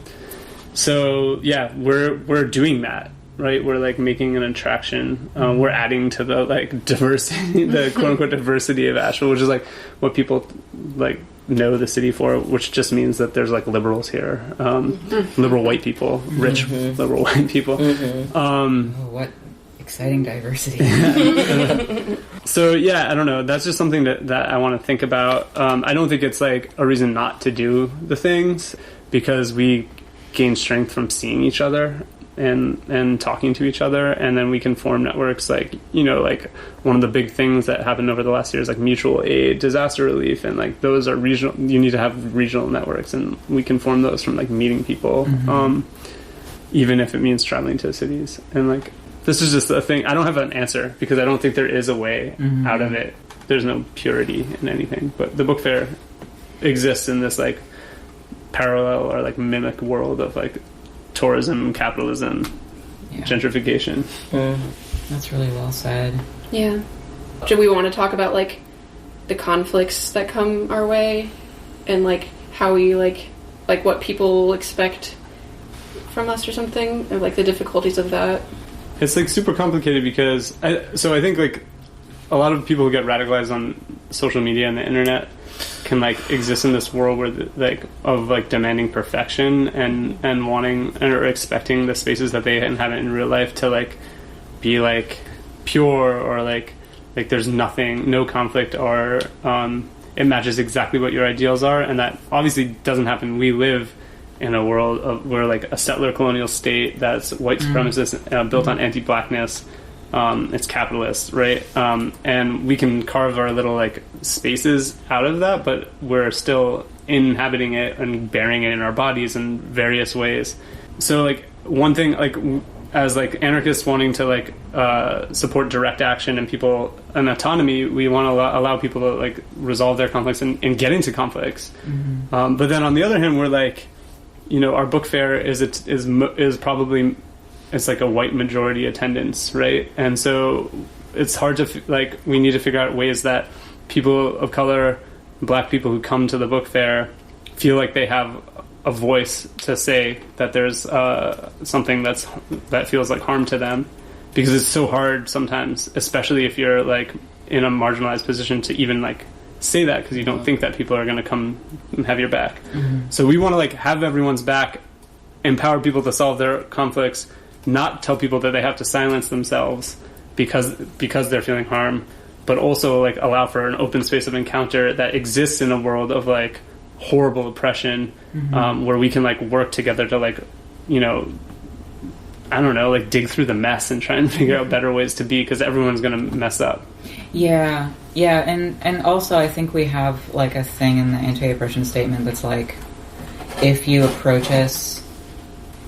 So yeah, we're doing that, right? We're like making an attraction, we're adding to the like diversity, the quote unquote diversity of Asheville, which is like what people like know the city for, which just means that there's like liberals here, liberal white people, rich liberal white people. What exciting diversity. So yeah, I don't know, that's just something that I want to think about. I don't think it's like a reason not to do the things, because we gain strength from seeing each other and talking to each other, and then we can form networks. Like, you know, like one of the big things that happened over the last year is like mutual aid, disaster relief, and like those are regional. You need to have regional networks, and we can form those from like meeting people, even if it means traveling to cities. And like this is just a thing. I don't have an answer because I don't think there is a way out of it. There's no purity in anything, but the book fair exists in this like parallel or like mimic world of like tourism, capitalism, gentrification. That's really well said. Yeah. Do we want to talk about like the conflicts that come our way and like how we like what people expect from us or something, or like the difficulties of that? It's like super complicated because I think like a lot of people who get radicalized on social media and the internet can like exist in this world where like of like demanding perfection and wanting or expecting the spaces that they inhabit in real life to like be like pure, or like there's no conflict, or it matches exactly what your ideals are. And that obviously doesn't happen. We live in a world of where like a settler colonial state that's white supremacist, built on anti-blackness. It's capitalist, right? And we can carve our little like spaces out of that, but we're still inhabiting it and bearing it in our bodies in various ways. So like one thing, like as like anarchists wanting to like support direct action and people and autonomy, we want to allow people to like resolve their conflicts and get into conflicts. But then on the other hand, we're like, you know, our book fair is probably, it's like a white majority attendance, right? And so it's hard to like, we need to figure out ways that people of color, black people who come to the book fair feel like they have a voice to say that there's something that feels like harm to them, because it's so hard sometimes, especially if you're like in a marginalized position, to even like say that, because you don't think that people are going to come and have your back. So we want to like have everyone's back, empower people to solve their conflicts, not tell people that they have to silence themselves because they're feeling harm, but also like allow for an open space of encounter that exists in a world of like horrible oppression, where we can like work together to like, you know, I don't know, like dig through the mess and try and figure out better ways to be, because everyone's going to mess up. Yeah, and also I think we have like a thing in the anti-oppression statement that's like, if you approach us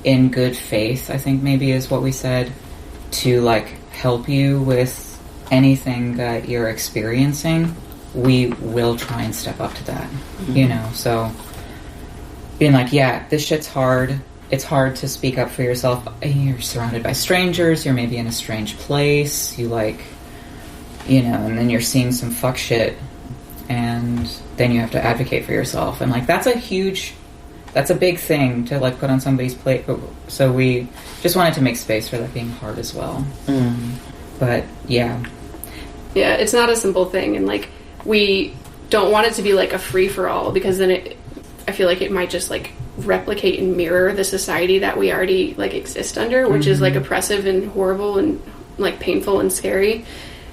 in good faith, I think maybe is what we said, to like help you with anything that you're experiencing, we will try and step up to that. You know, so being like, yeah, this shit's hard, it's hard to speak up for yourself, you're surrounded by strangers, you're maybe in a strange place, you like, you know, and then you're seeing some fuck shit, and then you have to advocate for yourself, and like that's a huge that's a big thing to like put on somebody's plate. So we just wanted to make space for that being hard as well. But yeah, it's not a simple thing, and like we don't want it to be like a free for all, because then I feel like it might just like replicate and mirror the society that we already like exist under, which is like oppressive and horrible and like painful and scary.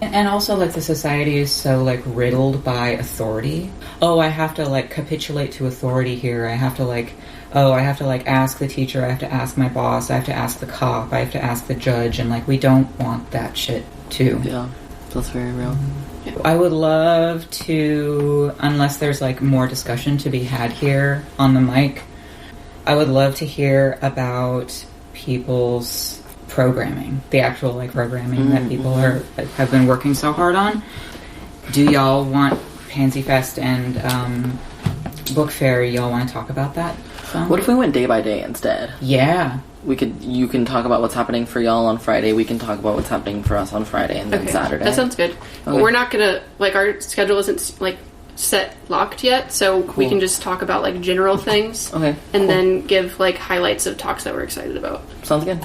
And also, like, the society is so, like, riddled by authority. Oh, I have to, like, capitulate to authority here. I have to, like, ask the teacher. I have to ask my boss. I have to ask the cop. I have to ask the judge. And, like, we don't want that shit, too. Yeah, that's very real. I would love to, unless there's, like, more discussion to be had here on the mic, I would love to hear about people's programming, the actual like programming that people have been working so hard on. Do y'all want Pansy Fest and Book Fair? Y'all want to talk about that? What if we went day by day instead? Yeah, you can talk about what's happening for y'all on Friday. We can talk about what's happening for us on Friday, and then Saturday. That sounds good. But we're not gonna like our schedule isn't like set locked yet, so we can just talk about like general things. And then give like highlights of talks that we're excited about. Sounds good.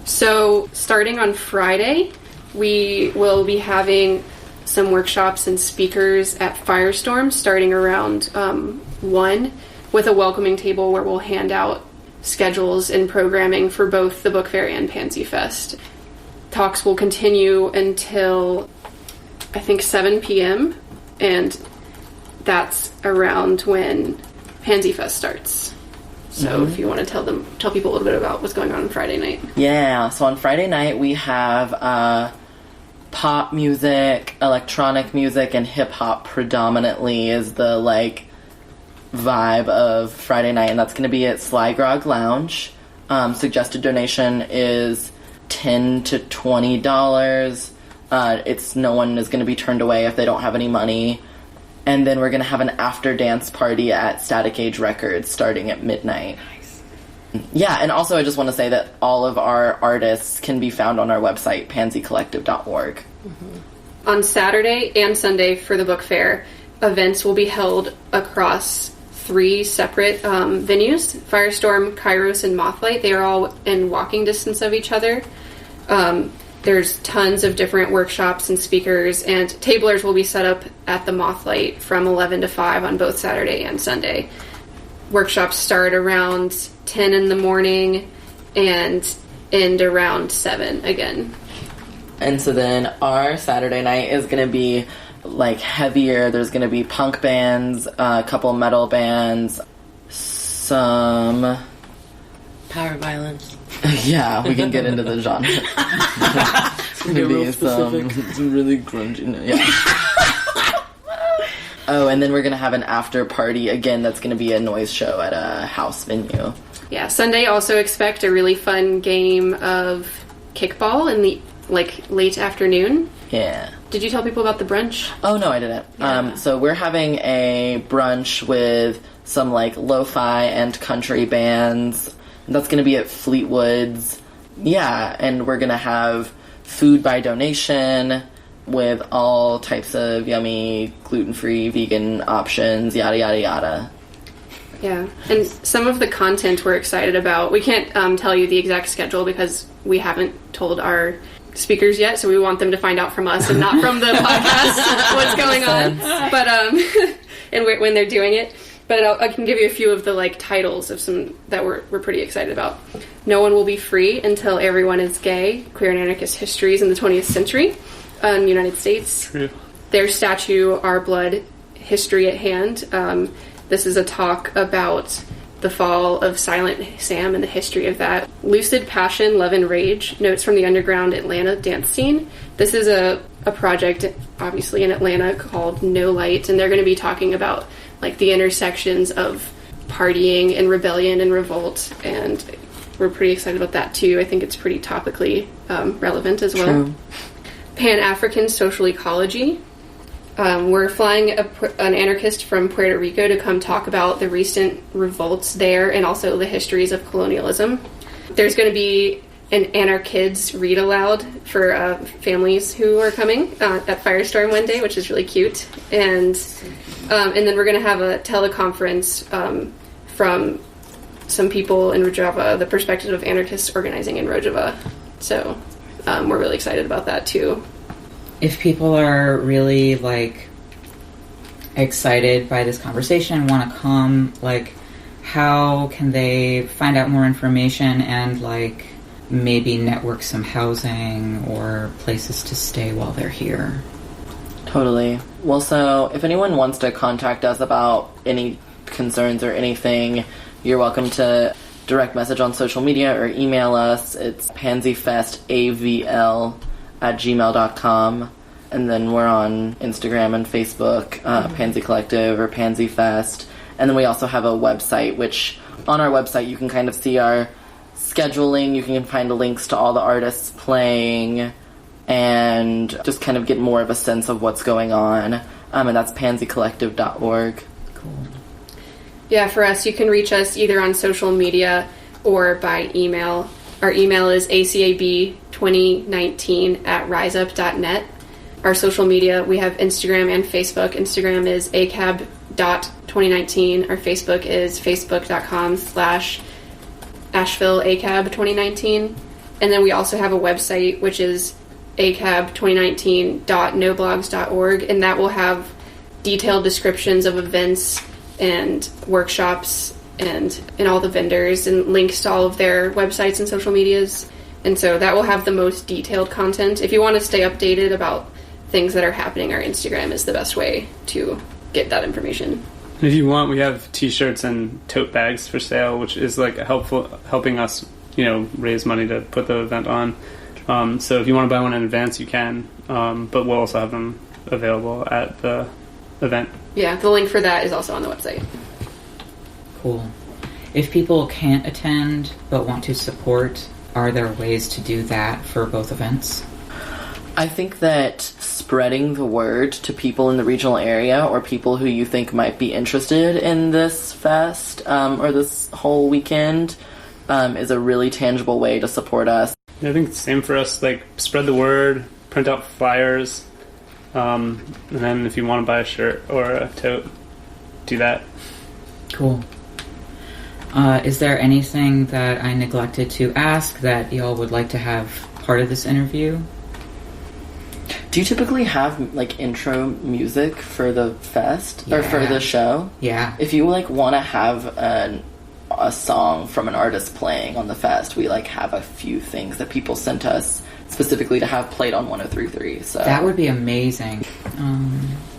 So, starting on Friday, we will be having some workshops and speakers at Firestorm, starting around 1, with a welcoming table where we'll hand out schedules and programming for both the Book Fair and Pansy Fest. Talks will continue until, I think, 7 p.m., and that's around when Pansy Fest starts. So if you want to tell people a little bit about what's going on Friday night. Yeah, so on Friday night we have pop music, electronic music, and hip-hop predominantly is the, like, vibe of Friday night, and that's going to be at Sly Grog Lounge. Suggested donation is $10 to $20. No one is going to be turned away if they don't have any money. And then we're going to have an after-dance party at Static Age Records starting at midnight. Nice. Yeah, and also I just want to say that all of our artists can be found on our website, pansycollective.org. On Saturday and Sunday for the book fair, events will be held across 3 separate venues, Firestorm, Kairos, and Mothlight. They are all in walking distance of each other. There's tons of different workshops and speakers, and tablers will be set up at the Mothlight from 11 to 5 on both Saturday and Sunday. Workshops start around 10 in the morning and end around 7 again. And so then our Saturday night is going to be like heavier. There's going to be punk bands, a couple metal bands, some power violence. Yeah, we can get into the genre. It's going to be some really grungy. Yeah. Oh, and then we're going to have an after party again. That's going to be a noise show at a house venue. Yeah, Sunday also expect a really fun game of kickball in the late afternoon. Yeah. Did you tell people about the brunch? Oh, no, I didn't. Yeah. So we're having a brunch with some lo-fi and country bands. That's going to be at Fleetwood's. Yeah, and we're going to have food by donation with all types of yummy, gluten-free, vegan options, yada, yada, yada. Yeah, and some of the content we're excited about, we can't tell you the exact schedule because we haven't told our speakers yet, so we want them to find out from us and not from the podcast what's going on. But and when they're doing it. But I can give you a few of the titles of some that we're pretty excited about. No One Will Be Free Until Everyone Is Gay, Queer and Anarchist Histories in the 20th Century in the United States. True. Their statue, Our Blood, History at Hand. This is a talk about the fall of Silent Sam and the history of that. Lucid Passion, Love and Rage, Notes from the Underground Atlanta Dance Scene. This is a project, obviously, in Atlanta called No Light, and they're going to be talking about the intersections of partying and rebellion and revolt, and we're pretty excited about that too. I think it's pretty topically relevant as well. True. Pan-African Social Ecology. We're flying an anarchist from Puerto Rico to come talk about the recent revolts there and also the histories of colonialism. There's going to be an Anarchids read aloud for families who are coming at Firestorm one day, which is really cute. And then we're going to have a teleconference from some people in Rojava, the perspective of anarchists organizing in Rojava. So we're really excited about that too. If people are really excited by this conversation, want to come, how can they find out more information and maybe network some housing or places to stay while they're here? Totally. Well, so if anyone wants to contact us about any concerns or anything, you're welcome to direct message on social media or email us. It's pansyfestavl@gmail.com. And then we're on Instagram and Facebook, Pansy Collective or Pansy Fest. And then we also have a website, which on our website you can kind of see our scheduling. You can find the links to all the artists playing and just kind of get more of a sense of what's going on. And that's pansycollective.org. Cool. Yeah, for us, you can reach us either on social media or by email. Our email is acab2019@riseup.net. Our social media, we have Instagram and Facebook. Instagram is acab.2019. Our Facebook is facebook.com/AshevilleACAB2019. And then we also have a website, which is acab2019.noblogs.org, and that will have detailed descriptions of events and workshops and all the vendors and links to all of their websites and social medias. And so that will have the most detailed content. If you want to stay updated about things that are happening, our Instagram is the best way to get that information. If you want, we have t-shirts and tote bags for sale, which is helping us, raise money to put the event on. So if you want to buy one in advance, you can, but we'll also have them available at the event. Yeah, the link for that is also on the website. Cool. If people can't attend but want to support, are there ways to do that for both events? I think that spreading the word to people in the regional area or people who you think might be interested in this fest or this whole weekend is a really tangible way to support us. I think it's the same for us. Spread the word, print out flyers, and then if you want to buy a shirt or a tote, do that. Cool. Is there anything that I neglected to ask that y'all would like to have part of this interview? Do you typically have intro music for the fest or for the show? Yeah. If you want to have a song from an artist playing on the fest, we have a few things that people sent us specifically to have played on 103.3. So that would be amazing.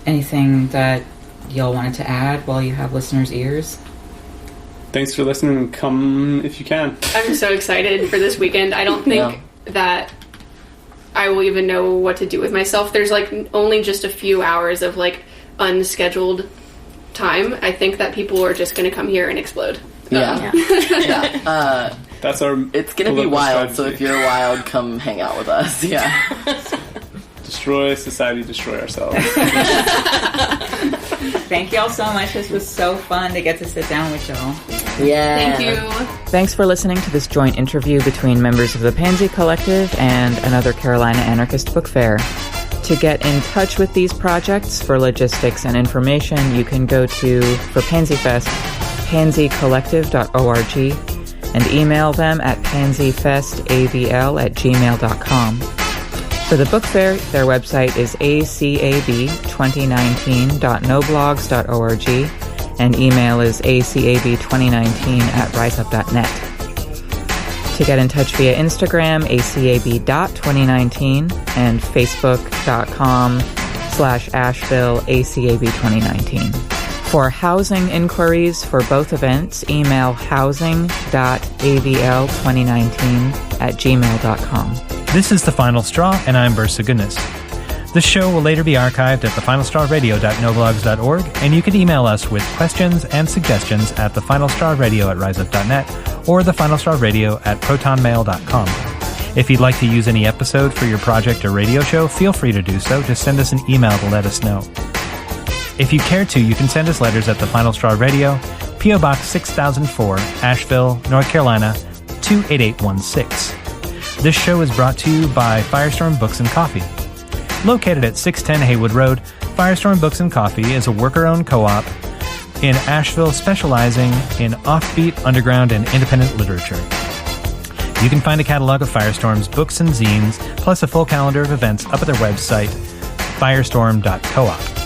Anything that y'all wanted to add while you have listeners' ears? Thanks for listening, and come if you can. I'm so excited for this weekend. I don't think that I will even know what to do with myself. There's only just a few hours of unscheduled time. I think that people are just going to come here and explode. Yeah. That's our. It's going to be wild. Strategy. So if you're wild, come hang out with us. Yeah. Destroy society, destroy ourselves. Thank y'all so much. This was so fun to get to sit down with y'all. Yeah. Thank you. Thanks for listening to this joint interview between members of the Pansy Collective and another Carolina Anarchist Book Fair. To get in touch with these projects for logistics and information, you can go to, for Pansy Fest, pansycollective.org and email them at pansyfestavl@gmail.com. For the book fair, their website is acab2019.noblogs.org and email is acab2019@riseup.net. To get in touch via Instagram, acab.2019 and facebook.com/AshevilleACAB2019. For housing inquiries for both events, email housing.avl2019@gmail.com. This is The Final Straw, and I'm Bursa Goodness. This show will later be archived at thefinalstrawradio.noblogs.org, and you can email us with questions and suggestions at thefinalstrawradio@riseup.net or thefinalstrawradio@protonmail.com. If you'd like to use any episode for your project or radio show, feel free to do so. Just send us an email to let us know. If you care to, you can send us letters at The Final Straw Radio, P.O. Box 6004, Asheville, North Carolina, 28816. This show is brought to you by Firestorm Books and Coffee. Located at 610 Haywood Road, Firestorm Books and Coffee is a worker-owned co-op in Asheville, specializing in offbeat, underground, and independent literature. You can find a catalog of Firestorm's books and zines, plus a full calendar of events up at their website, firestorm.coop.